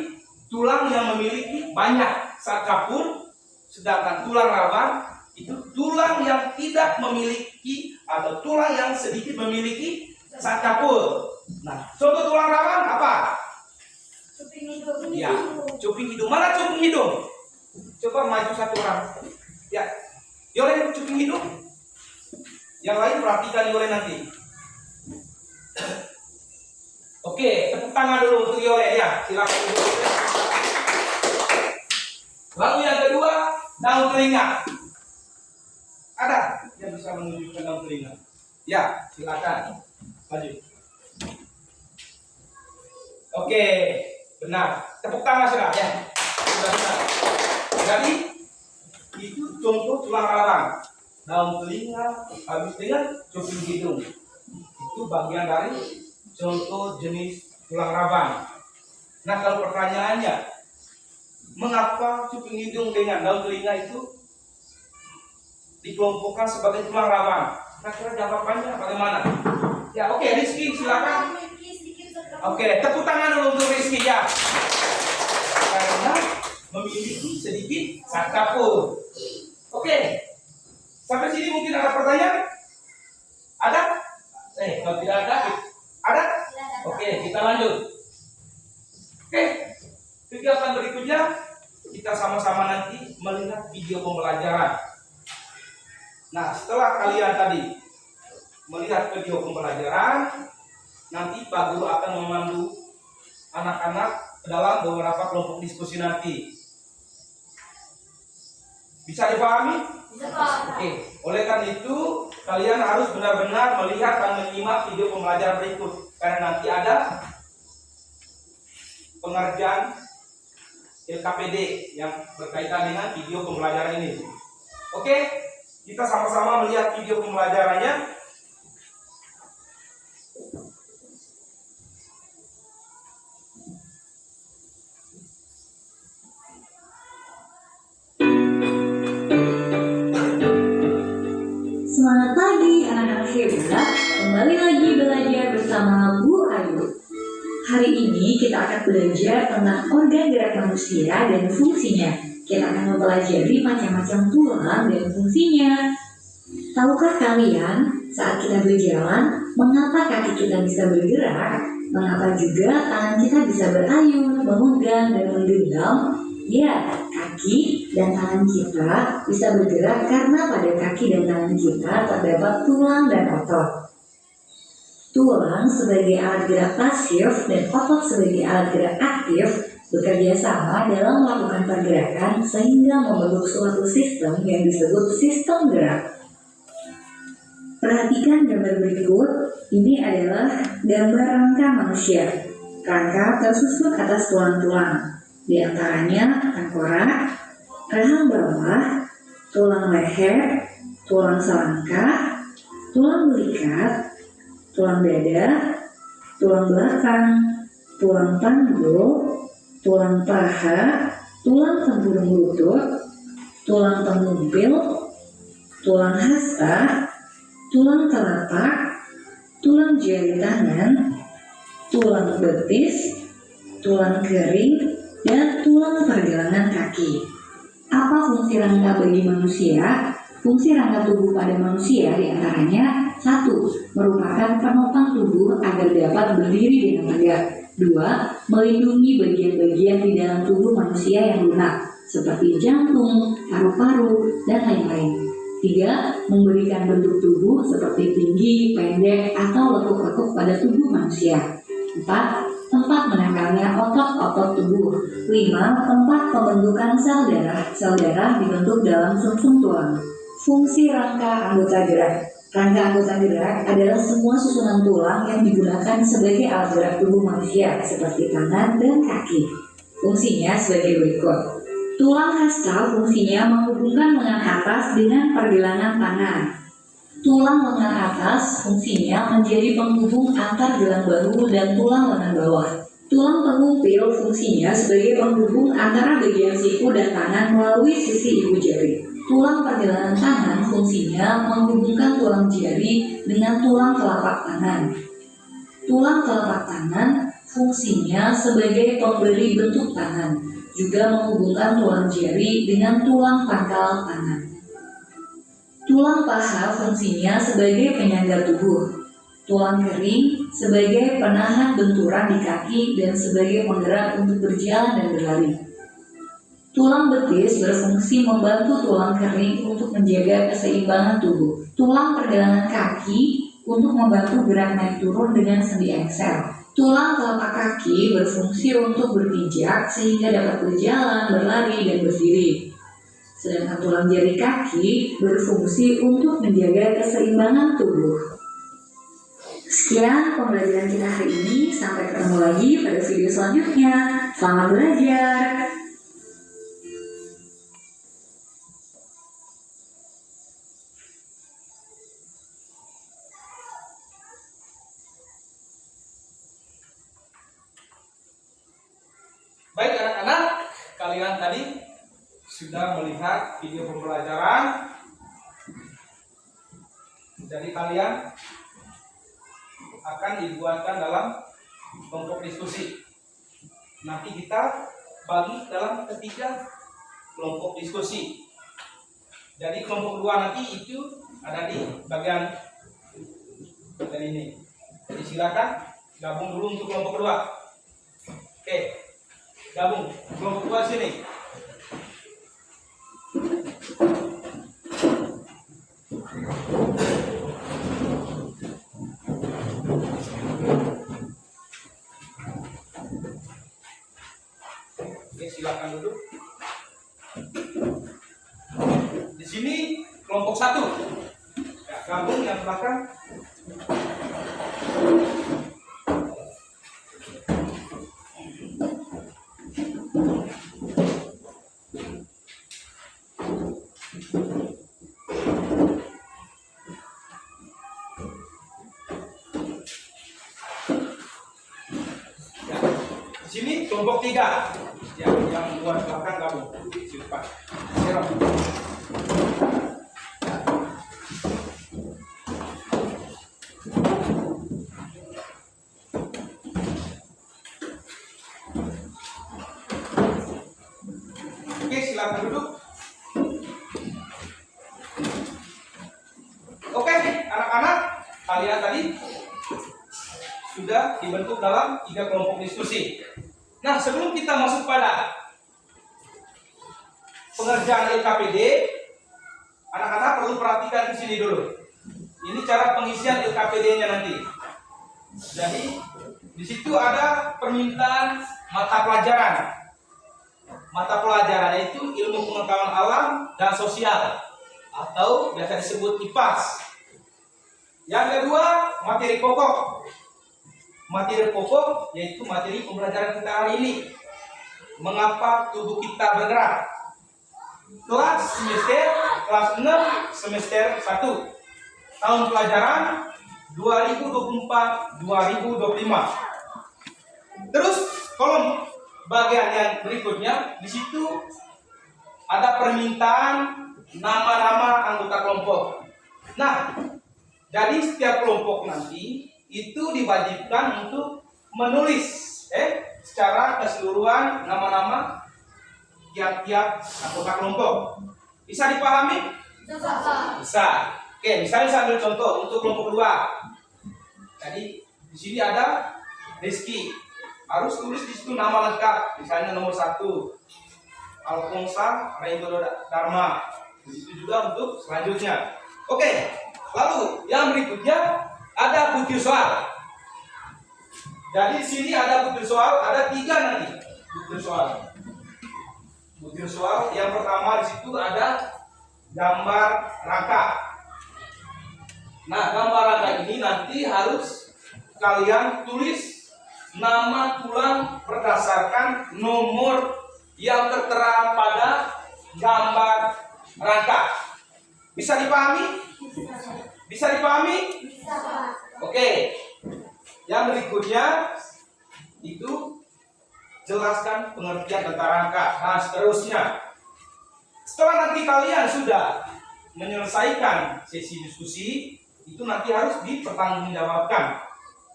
tulang yang memiliki banyak zat kapur, sedangkan tulang rawan itu tulang yang tidak memiliki atau tulang yang sedikit memiliki zat kapur. Nah, contoh tulang rawan apa? Ya, cuping hidung. Mana cuping hidung? Coba maju satu orang. Ya, Yole cuping hidung. Yang lain perhatikan Yole nanti. Oke, tepuk tangan dulu untuk Yole ya. Silakan. Lalu yang kedua, daun telinga. Ada yang bisa menunjukkan daun telinga? Ya, silakan. Maju. Oke, benar. Tepuk tangan sudah ya. Sudah benar. Jadi itu contoh tulang rawan. Daun telinga habis dengan cuping hidung. Itu bagian dari contoh jenis tulang rawan. Nah, kalau pertanyaannya, mengapa cuping hidung dengan daun telinga itu dikelompokkan sebagai tulang rawan? Kira-kira jawabannya bagaimana? Ya, oke, Rizky silakan. Oke, tepuk tangan dulu untuk Rizky ya. Karena memiliki sedikit zat kapur. Oke, sampai sini mungkin ada pertanyaan? Ada? Kalau tidak ada? Oke, kita lanjut. Oke, kegiatan berikutnya kita sama-sama nanti melihat video pembelajaran. Nah, setelah kalian tadi melihat video pembelajaran, nanti Pak Guru akan memandu anak-anak dalam beberapa kelompok diskusi nanti. Bisa dipahami? Bisa, Pak. Oke, oleh karena itu kalian harus benar-benar melihat dan menyimak video pembelajaran berikut, karena nanti ada pengerjaan LKPD yang berkaitan dengan video pembelajaran ini. Oke, kita sama-sama melihat video pembelajarannya. Semangat pagi anak-anak hebat, kembali lagi belajar bersama Bu Ayu. Hari ini kita akan belajar tentang organ gerak manusia dan fungsinya. Kita akan mempelajari macam-macam tulang dan fungsinya. Tahukah kalian saat kita berjalan, mengapa kaki kita bisa bergerak? Mengapa juga tangan kita bisa berayun, memegang dan menggenggam? Ya, kaki dan tangan kita bisa bergerak karena pada kaki dan tangan kita terdapat tulang dan otot. Tulang sebagai alat gerak pasif dan otot sebagai alat gerak aktif bekerja sama dalam melakukan pergerakan sehingga membentuk suatu sistem yang disebut sistem gerak. Perhatikan gambar berikut, ini adalah gambar rangka manusia. Rangka tersusun atas tulang-tulang. Di antaranya tengkorak, rahang bawah, tulang leher, tulang selangkah, tulang belikat, tulang dada, tulang belakang, tulang panggul, tulang paha, tulang tempurung lutut, tulang pengubil, tulang hasta, tulang telapak, tulang jari tangan, tulang betis, tulang kering, dan tulang pergelangan kaki. Apa fungsi rangka bagi manusia? Fungsi rangka tubuh pada manusia diantaranya 1. Merupakan penopang tubuh agar dapat berdiri dengan tegak. 2. Melindungi bagian-bagian di dalam tubuh manusia yang lunak, seperti jantung, paru-paru, dan lain-lain. 3. Memberikan bentuk tubuh seperti tinggi, pendek, atau lekuk-lekuk pada tubuh manusia. 4. Tempat menempelnya otot-otot tubuh. 5. Tempat pembentukan sel darah. Sel darah dibentuk dalam sumsum tulang. Fungsi rangka anggota gerak. Rangka anggota gerak adalah semua susunan tulang yang digunakan sebagai alat gerak tubuh manusia, seperti tangan dan kaki. Fungsinya sebagai berikut. Tulang hasta fungsinya menghubungkan lengan atas dengan pergelangan tangan. Tulang lengan atas fungsinya menjadi penghubung antar gelang bahu dan tulang lengan bawah. Tulang pengumpil fungsinya sebagai penghubung antara bagian siku dan tangan melalui sisi ibu jari. Tulang pergelangan tangan fungsinya menghubungkan tulang jari dengan tulang telapak tangan. Tulang telapak tangan fungsinya sebagai pemberi bentuk tangan, juga menghubungkan tulang jari dengan tulang pangkal tangan. Tulang paha fungsinya sebagai penyangga tubuh. Tulang kering sebagai penahan benturan di kaki dan sebagai penggerak untuk berjalan dan berlari. Tulang betis berfungsi membantu tulang kering untuk menjaga keseimbangan tubuh. Tulang pergelangan kaki untuk membantu gerak naik turun dengan sendi engsel. Tulang telapak kaki berfungsi untuk berpijak sehingga dapat berjalan, berlari, dan berdiri. Sedangkan tulang jari kaki berfungsi untuk menjaga keseimbangan tubuh. Sekian pembelajaran kita hari ini. Sampai ketemu lagi pada video selanjutnya. Selamat belajar. Baik anak-anak, kalian tadi sudah melihat video pembelajaran. Jadi kalian akan dibuatkan dalam kelompok diskusi. Nanti kita bagi dalam 3 kelompok diskusi. Jadi kelompok 2 nanti itu ada di bagian ini. Jadi silakan gabung dulu untuk kelompok 2. Oke, gabung kelompok 2 sini. Oke, silakan duduk. Di sini kelompok 1. Ya, gabung yang belakang. Di sini kelompok 3. Ya, yang buat belakang gabung. Silakan. Oke, silakan duduk. Oke, anak-anak, kalian tadi sudah dibentuk dalam 3 kelompok diskusi. Nah, sebelum kita masuk pada pengerjaan LKPD, anak-anak perlu perhatikan di sini dulu. Ini cara pengisian LKPD-nya nanti. Jadi, di situ ada permintaan mata pelajaran. Mata pelajaran itu ilmu pengetahuan alam dan sosial, atau biasa disebut IPAS. Yang kedua, materi pokok. Materi pokok yaitu materi pembelajaran kita hari ini. Mengapa tubuh kita bergerak? Kelas semester kelas 6 semester 1 tahun pelajaran 2024-2025. Terus kolom bagian yang berikutnya, di situ ada permintaan nama-nama anggota kelompok. Nah, jadi setiap kelompok nanti itu diwajibkan untuk menulis secara keseluruhan nama-nama tiap-tiap anggota kelompok. Bisa dipahami? Bisa. Oke, misalnya saya ambil contoh untuk kelompok 2. Jadi di sini ada Rizky. Harus tulis di situ nama lengkap. Misalnya nomor 1 Alfonsa Raindo Dharma. Begitu juga untuk selanjutnya. Oke, lalu yang berikutnya ada butir soal. Jadi di sini ada butir soal, ada 3 nanti butir soal. Butir soal yang pertama di situ ada gambar rangka. Nah, gambar rangka ini nanti harus kalian tulis nama tulang berdasarkan nomor yang tertera pada gambar rangka. Bisa dipahami? Bisa dipahami? Oke. Yang berikutnya itu jelaskan pengertian tentang rangka. Nah, seterusnya. Setelah nanti kalian sudah menyelesaikan sesi diskusi, itu nanti harus dipertanggungjawabkan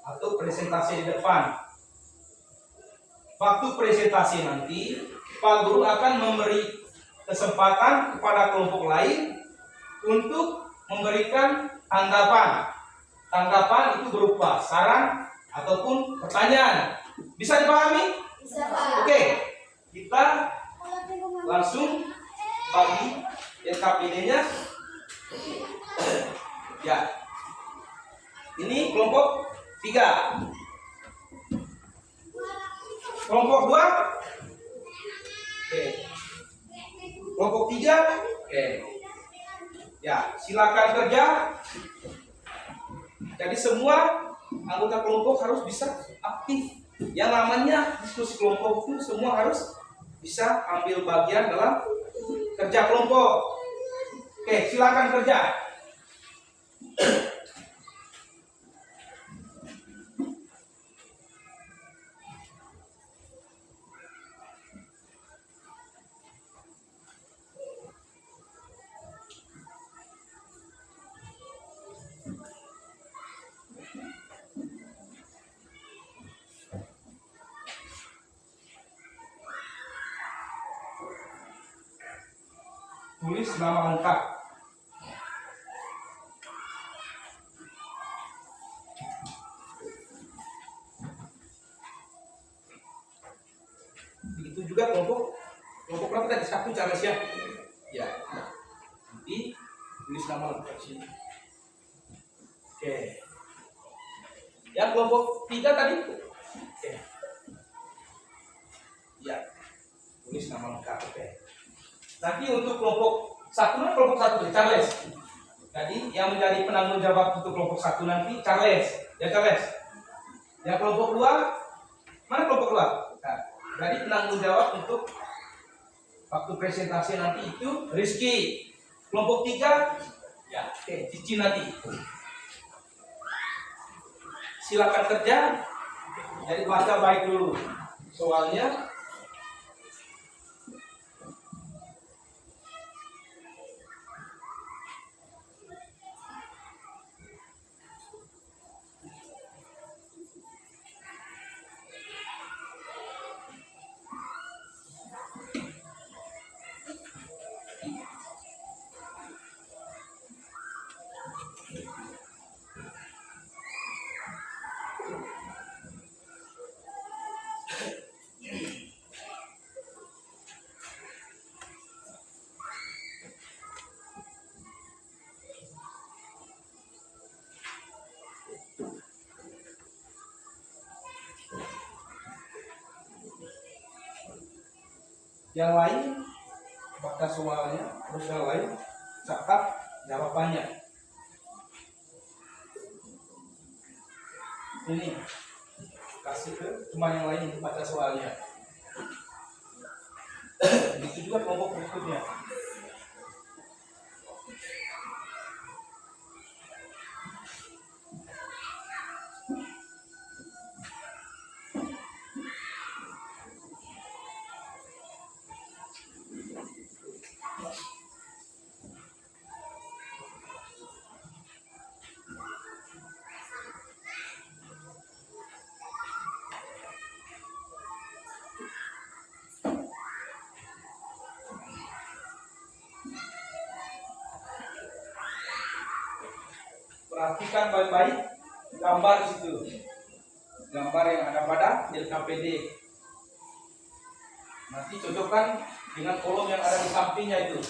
atau presentasi di depan. Waktu presentasi nanti, Pak Guru akan memberi kesempatan kepada kelompok lain untuk memberikan tanggapan. Tanggapan itu berupa saran ataupun pertanyaan. Bisa dipahami? Bisa, Pak. Oke, kita langsung bagi SKPD-nya. Ya, ini kelompok 3. Kelompok 2. Oke. Kelompok 3. Oke. Ya, silakan kerja. Jadi semua anggota kelompok harus bisa aktif. Yang namanya diskusi kelompok itu semua harus bisa ambil bagian dalam kerja kelompok. Oke, silakan kerja. Tulis nama lengkap. Begitu juga kelompok berapa tadi? 1 Charles ya. Ya. Nanti tulis nama lengkap sini. Oke. Yang kelompok 3 tadi? Oke. Ya. Tulis nama lengkap. Oke. Nanti untuk kelompok 1, kelompok 1 Charles. Jadi yang menjadi penanggung jawab untuk kelompok 1 nanti Charles. Ya Charles. Yang kelompok 2, mana kelompok 2? Nah, jadi penanggung jawab untuk waktu presentasi nanti itu Rizky. Kelompok 3, ya oke, Cici nanti. Silakan kerja. Jadi baca baik dulu soalnya. Yang lain baca soalnya, terus yang lain catat jawabannya. Ini kasih ke cuma yang lain baca soalnya. Itu juga kelompok berikutnya. Perhatikan baik-baik gambar di situ. Gambar yang ada pada LKPD. Nanti cocokkan dengan kolom yang ada di sampingnya itu.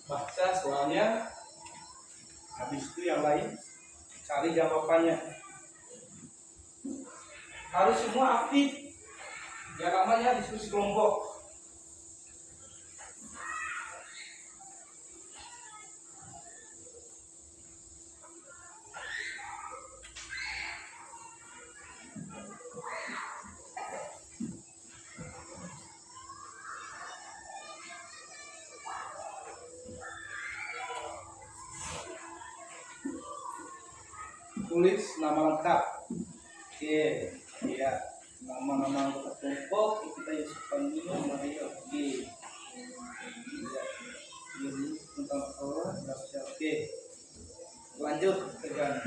Baca soalnya, habis itu yang lain cari jawabannya. Harus semua aktif, ya namanya diskusi kelompok. Tulis nama lengkap. Oke, ya, nama-nama anggota kelompok kita masukkan dulu namanya. Oke, ya, ini tentang apa? Oke, lanjut kerjaan.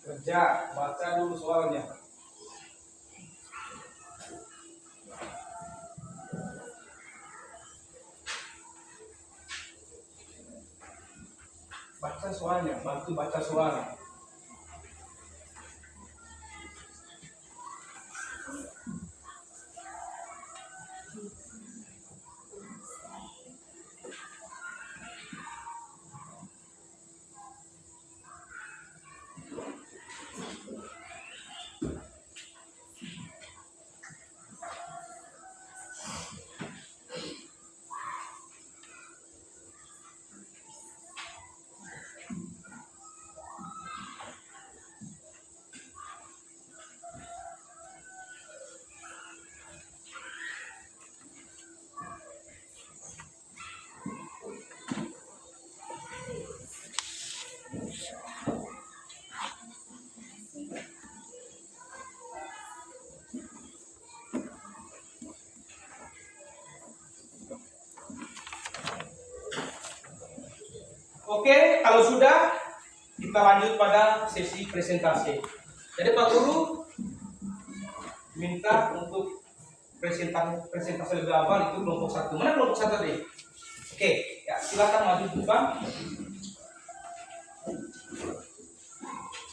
Kerja, baca dulu soalnya. Baca soalnya, bantu baca soalnya. Oke, kalau sudah kita lanjut pada sesi presentasi. Jadi Pak Guru minta untuk presentasi lebih awal itu kelompok 1. Mana kelompok 1 tadi? Oke, ya silakan maju buka.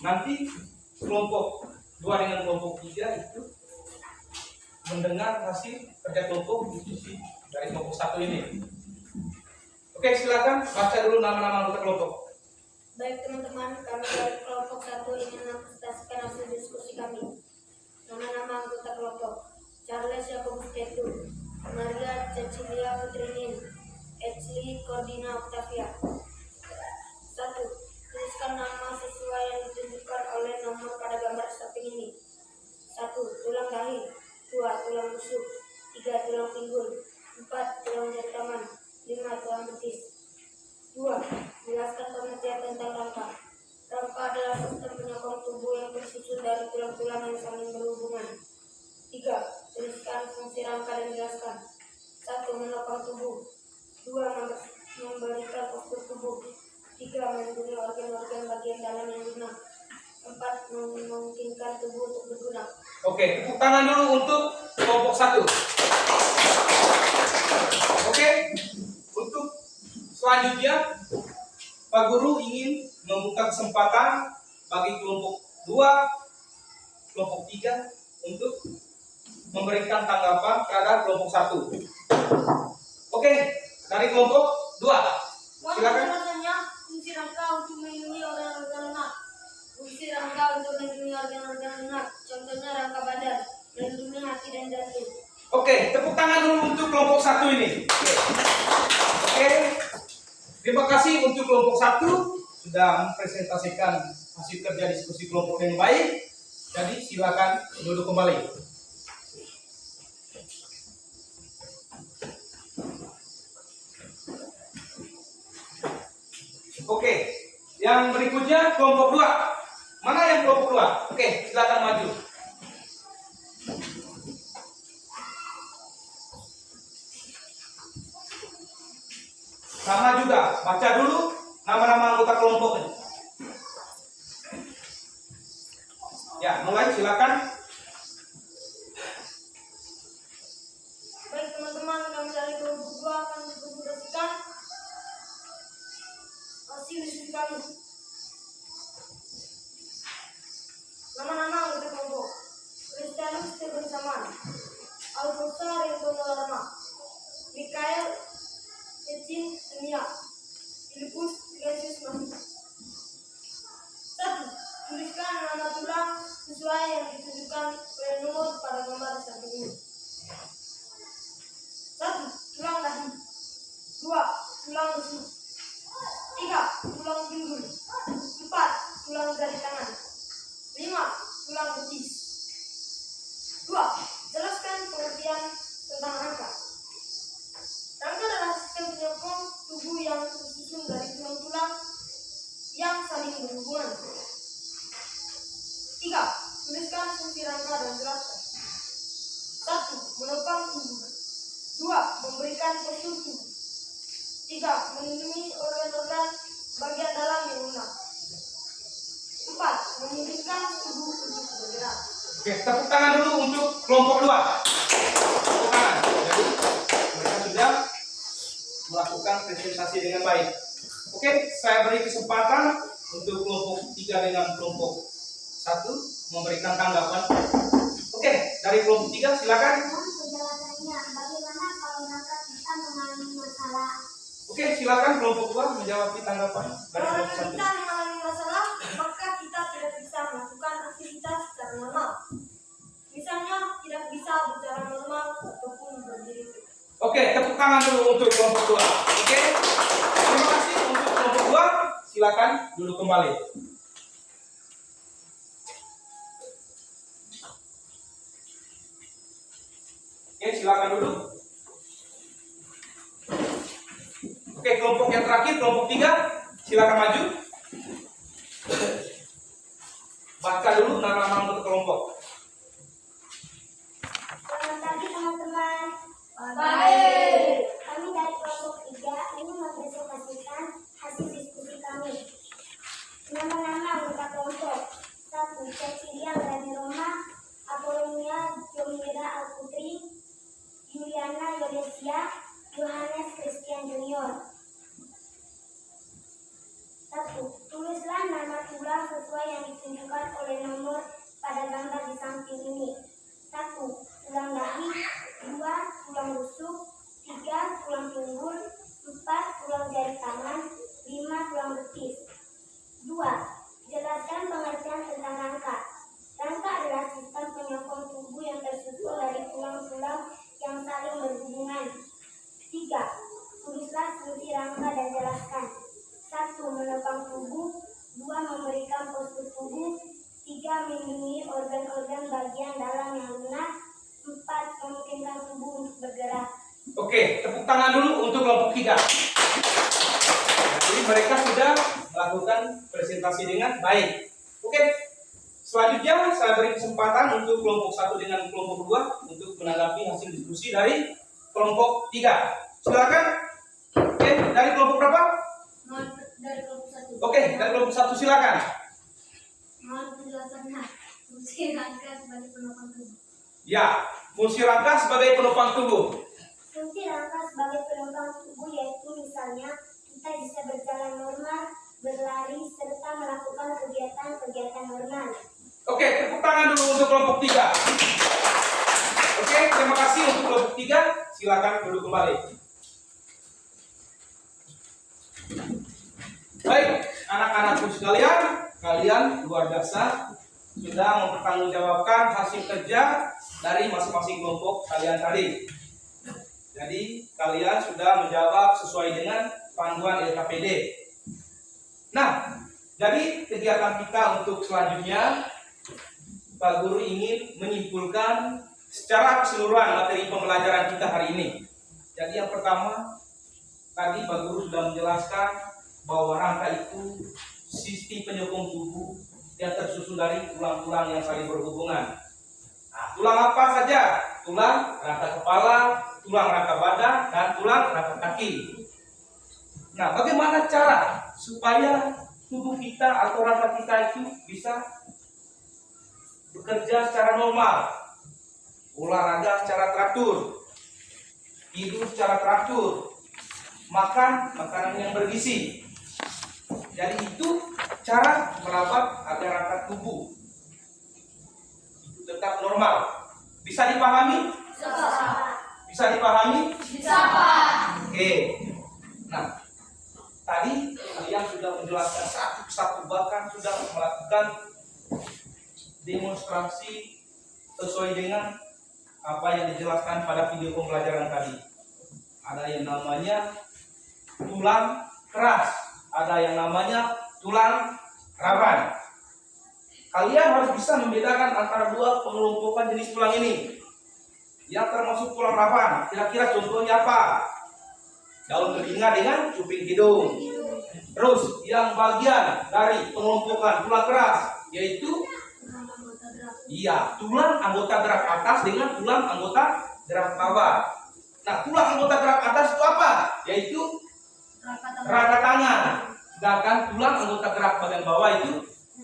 Nanti kelompok 2 dengan kelompok 3 itu mendengar hasil kerja kelompok diskusi dari kelompok 1 ini. Oke. Oke, silakan baca dulu nama-nama anggota kelompok. Baik teman-teman, kami dari kelompok 1 ingin mempresentasikan hasil diskusi kami. Nama-nama anggota kelompok: Charles Yakobus Tetu, Maria Cecilia Putrinin, Etsli Cordina Octavia. 1. Tuliskan nama siswa yang ditunjukkan oleh nomor pada gambar samping ini. 1. Tulang dahi. 2. Tulang rusuk. 3. Tulang pinggul. 4. Tulang jari tangan. 5. Tulang betis. 2. Jelaskan pengertian tentang rangka. Rangka adalah sistem penyokong tubuh yang tersusun dari tulang-tulang yang saling berhubungan. 3. Tuliskan fungsi rangka dan jelaskan. 1. Menopang tubuh. 2. Memberikan postur tubuh. 3. Melindungi organ-organ bagian dalam yang lunak. 4. Memungkinkan tubuh untuk berguna. Oke, tepuk tangan dulu untuk kelompok 1. Oke, untuk selanjutnya Pak Guru ingin membuka kesempatan bagi kelompok 2, kelompok 3 untuk memberikan tanggapan terhadap kelompok 1. Oke, dari kelompok 2. Silakan. Penjelasannya, fungsi rangka untuk melindungi organ-organ lunak. Fungsi rangka untuk melindungi organ-organ lunak. Contohnya rangka badan, melindungi hati dan jantung. Oke, tepuk tangan dulu untuk kelompok 1 ini. Oke. Terima kasih untuk kelompok 1 sudah mempresentasikan hasil kerja diskusi kelompok yang baik. Jadi silakan duduk kembali. Oke, yang berikutnya kelompok 2. Mana yang kelompok 2? Oke, silakan maju. Sama juga, baca dulu nama-nama anggota kelompoknya. Ya, mulai silakan. Baik teman-teman, kami dari kelompok 2 akan mempresentasikan hasil diskusi kami. Nama-nama anggota kelompok: Kristianus Stephen Saman, Alfonso Rentono Lama, Mikael Ecin Enia, Filipus Ignatius Mahmud. 1. Tuliskan nama tulang sesuai yang ditunjukkan oleh nomor pada gambar samping ini. 1. Tulang dahi. 2. Tulang rusuk. 3. Tulang pinggul. 4. Tulang jari tangan. 5. Tulang betis. 2. Jelaskan pengertian tentang rangka. Rangka adalah sistem penyokong tubuh yang tersusun dari tulang-tulang yang saling berhubungan. 3. Tuliskan fungsi rangka dan jelaskan. 1. Menopang tubuh. 2. Memberikan postur tubuh. 3. Melindungi organ-organ bagian dalam yang lunak. 4. Memungkinkan tubuh untuk bergerak. Oke, tepuk tangan dulu untuk kelompok 2. Tepuk tangan. Jadi mereka sudah melakukan presentasi dengan baik. Oke, saya beri kesempatan untuk kelompok 3 dengan kelompok 1 memberikan tanggapan. Oke, dari kelompok 3 silakan. Penjelasannya, bagaimana kalau rangka kita mengalami masalah? Oke, silakan kelompok 2 menjawab tanggapan dari Kalau kelompok 1. kita mengalami masalah, maka kita tidak bisa melakukan aktivitas secara normal. Misalnya, tidak bisa bicara normal ataupun berdiri. Oke, tepuk tangan dulu untuk kelompok 2. Oke, terima kasih untuk kelompok 2. Silakan duduk kembali. Oke, silakan duduk. Oke, kelompok yang terakhir, kelompok 3, silakan maju. Baca dulu nama-nama anggota kelompok. Selamat pagi teman-teman. Baik. Kami dari kelompok 3 ingin mempresentasikan hasil diskusi kami. Nama-nama anggota kelompok: 1. Cecilia Grani Roma, Apolonia Jomira Alputri, Juliana Yodesia, Yohanes Christian Junior. 1. Tulislah nama tulang sesuai yang ditunjukkan oleh nomor pada gambar di samping ini. 1. Tulang dahi. 2. Tulang rusuk. 3. Tulang pinggul. 4. Tulang jari organ-organ bagian dalam yang lunak. 4. Memungkinkan tubuh untuk bergerak. Oke, tepuk tangan dulu untuk kelompok 3. Jadi mereka sudah melakukan presentasi dengan baik. Oke, selanjutnya saya beri kesempatan untuk kelompok 1 dengan kelompok 2 untuk menanggapi hasil diskusi dari kelompok 3. Silakan. Oke, dari kelompok berapa? Dari kelompok 1. Oke, dari kelompok 1 silakan. Mohon penjelasannya. Fungsi rangka sebagai penopang tubuh. Ya, fungsi rangka sebagai penopang tubuh. Fungsi rangka sebagai penopang tubuh yaitu misalnya kita bisa berjalan normal, berlari, serta melakukan kegiatan-kegiatan normal. Oke, tepuk tangan dulu untuk kelompok 3. Oke, terima kasih untuk kelompok 3. Silakan duduk kembali. Baik, anak-anakku sekalian, kalian luar biasa sudah mempertanggungjawabkan hasil kerja dari masing-masing kelompok kalian tadi. Jadi kalian sudah menjawab sesuai dengan panduan LKPD. Nah, jadi kegiatan kita untuk selanjutnya, Pak Guru ingin menyimpulkan secara keseluruhan materi pembelajaran kita hari ini. Jadi yang pertama, tadi Pak Guru sudah menjelaskan bahwa rangka itu sistem penyokong tubuh yang tersusun dari tulang-tulang yang saling berhubungan. Nah, tulang apa saja? Tulang rangka kepala, tulang rangka badan, dan tulang rangka kaki. Nah, bagaimana cara supaya tubuh kita atau rangka kita itu bisa bekerja secara normal, olahraga secara teratur, tidur secara teratur, makan makanan yang bergizi. Jadi itu cara merawat agar rangka tubuh itu tetap normal. Bisa dipahami? Bisa dipahami? Bisa, Pak. Oke. Nah, tadi kalian sudah menjelaskan satu-satu, bahkan sudah melakukan demonstrasi sesuai dengan apa yang dijelaskan pada video pembelajaran tadi. Ada yang namanya tulang keras, ada yang namanya tulang rawan. Kalian harus bisa membedakan antara dua pengelompokan jenis tulang ini. Yang termasuk tulang rawan, kira-kira contohnya apa? Daun telinga dengan cuping hidung. Terus yang bagian dari pengelompokan tulang keras yaitu tulang anggota gerak atas dengan tulang anggota gerak bawah. Nah, tulang anggota gerak atas itu apa? Yaitu rangka tangan. Sedangkan tulang anggota gerak bagian bawah itu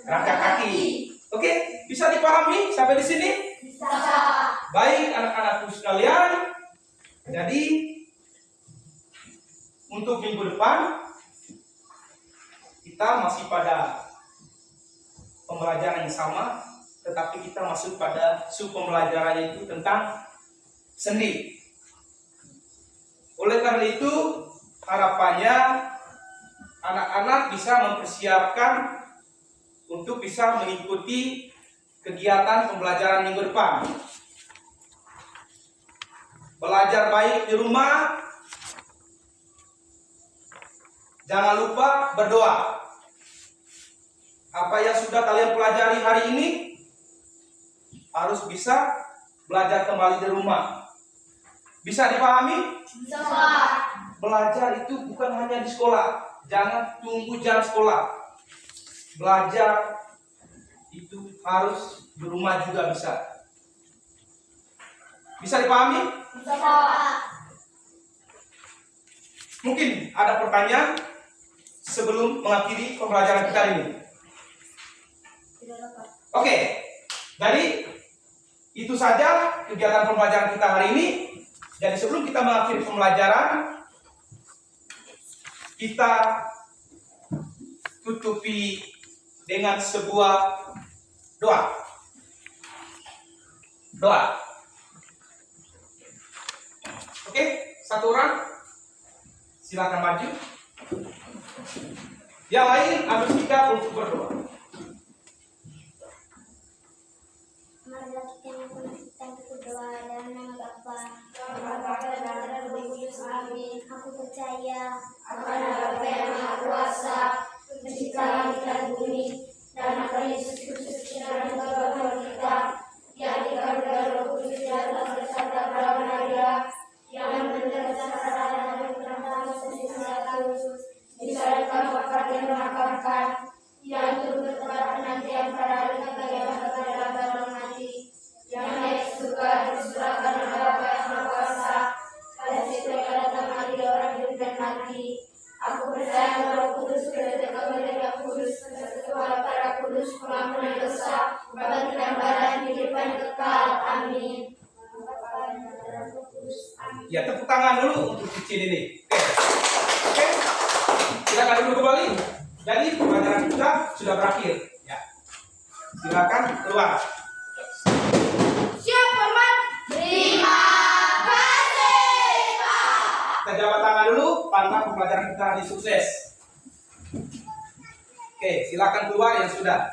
rangka kaki. Oke, bisa dipahami sampai di sini? Bisa. Baik anak-anakku sekalian. Jadi untuk minggu depan kita masih pada pembelajaran yang sama, tetapi kita masuk pada sub pembelajaran itu tentang sendi. Oleh karena itu, harapannya anak-anak bisa mempersiapkan untuk bisa mengikuti kegiatan pembelajaran minggu depan. Belajar baik di rumah. Jangan lupa berdoa. Apa yang sudah kalian pelajari hari ini harus bisa belajar kembali di rumah. Bisa dipahami? Bisa, Pak. Belajar itu bukan hanya di sekolah. Jangan tunggu jam sekolah. Belajar itu harus di rumah juga bisa. Bisa dipahami? Bisa, Pak. Mungkin ada pertanyaan sebelum mengakhiri pembelajaran kita ini. Oke, jadi itu saja kegiatan pembelajaran kita hari ini. Jadi sebelum kita mengakhiri pembelajaran, kita tutupi dengan sebuah doa. Doa. Oke, satu orang silakan maju. Yang lain ambil sikap untuk berdoa. Marilah kita mengucapkan berdoa dalam nama Bapa, dan Roh Kudus. Amin. Aku percaya Akan ada Bapa yang Maha Kuasa, pencipta langit dan bumi, dan akan Yesus Kristus, dan Tuhan kita, Ya, tepuk tangan dulu untuk Cicin ini. Oke. Silakan dulu kembali. Jadi pembelajaran kita sudah berakhir. Ya. Silakan keluar. Siap, Hormat. Terima kasih, Pak. Kita jabat tangan dulu, tanda pembelajaran kita hari sukses. Oke, silakan keluar yang sudah.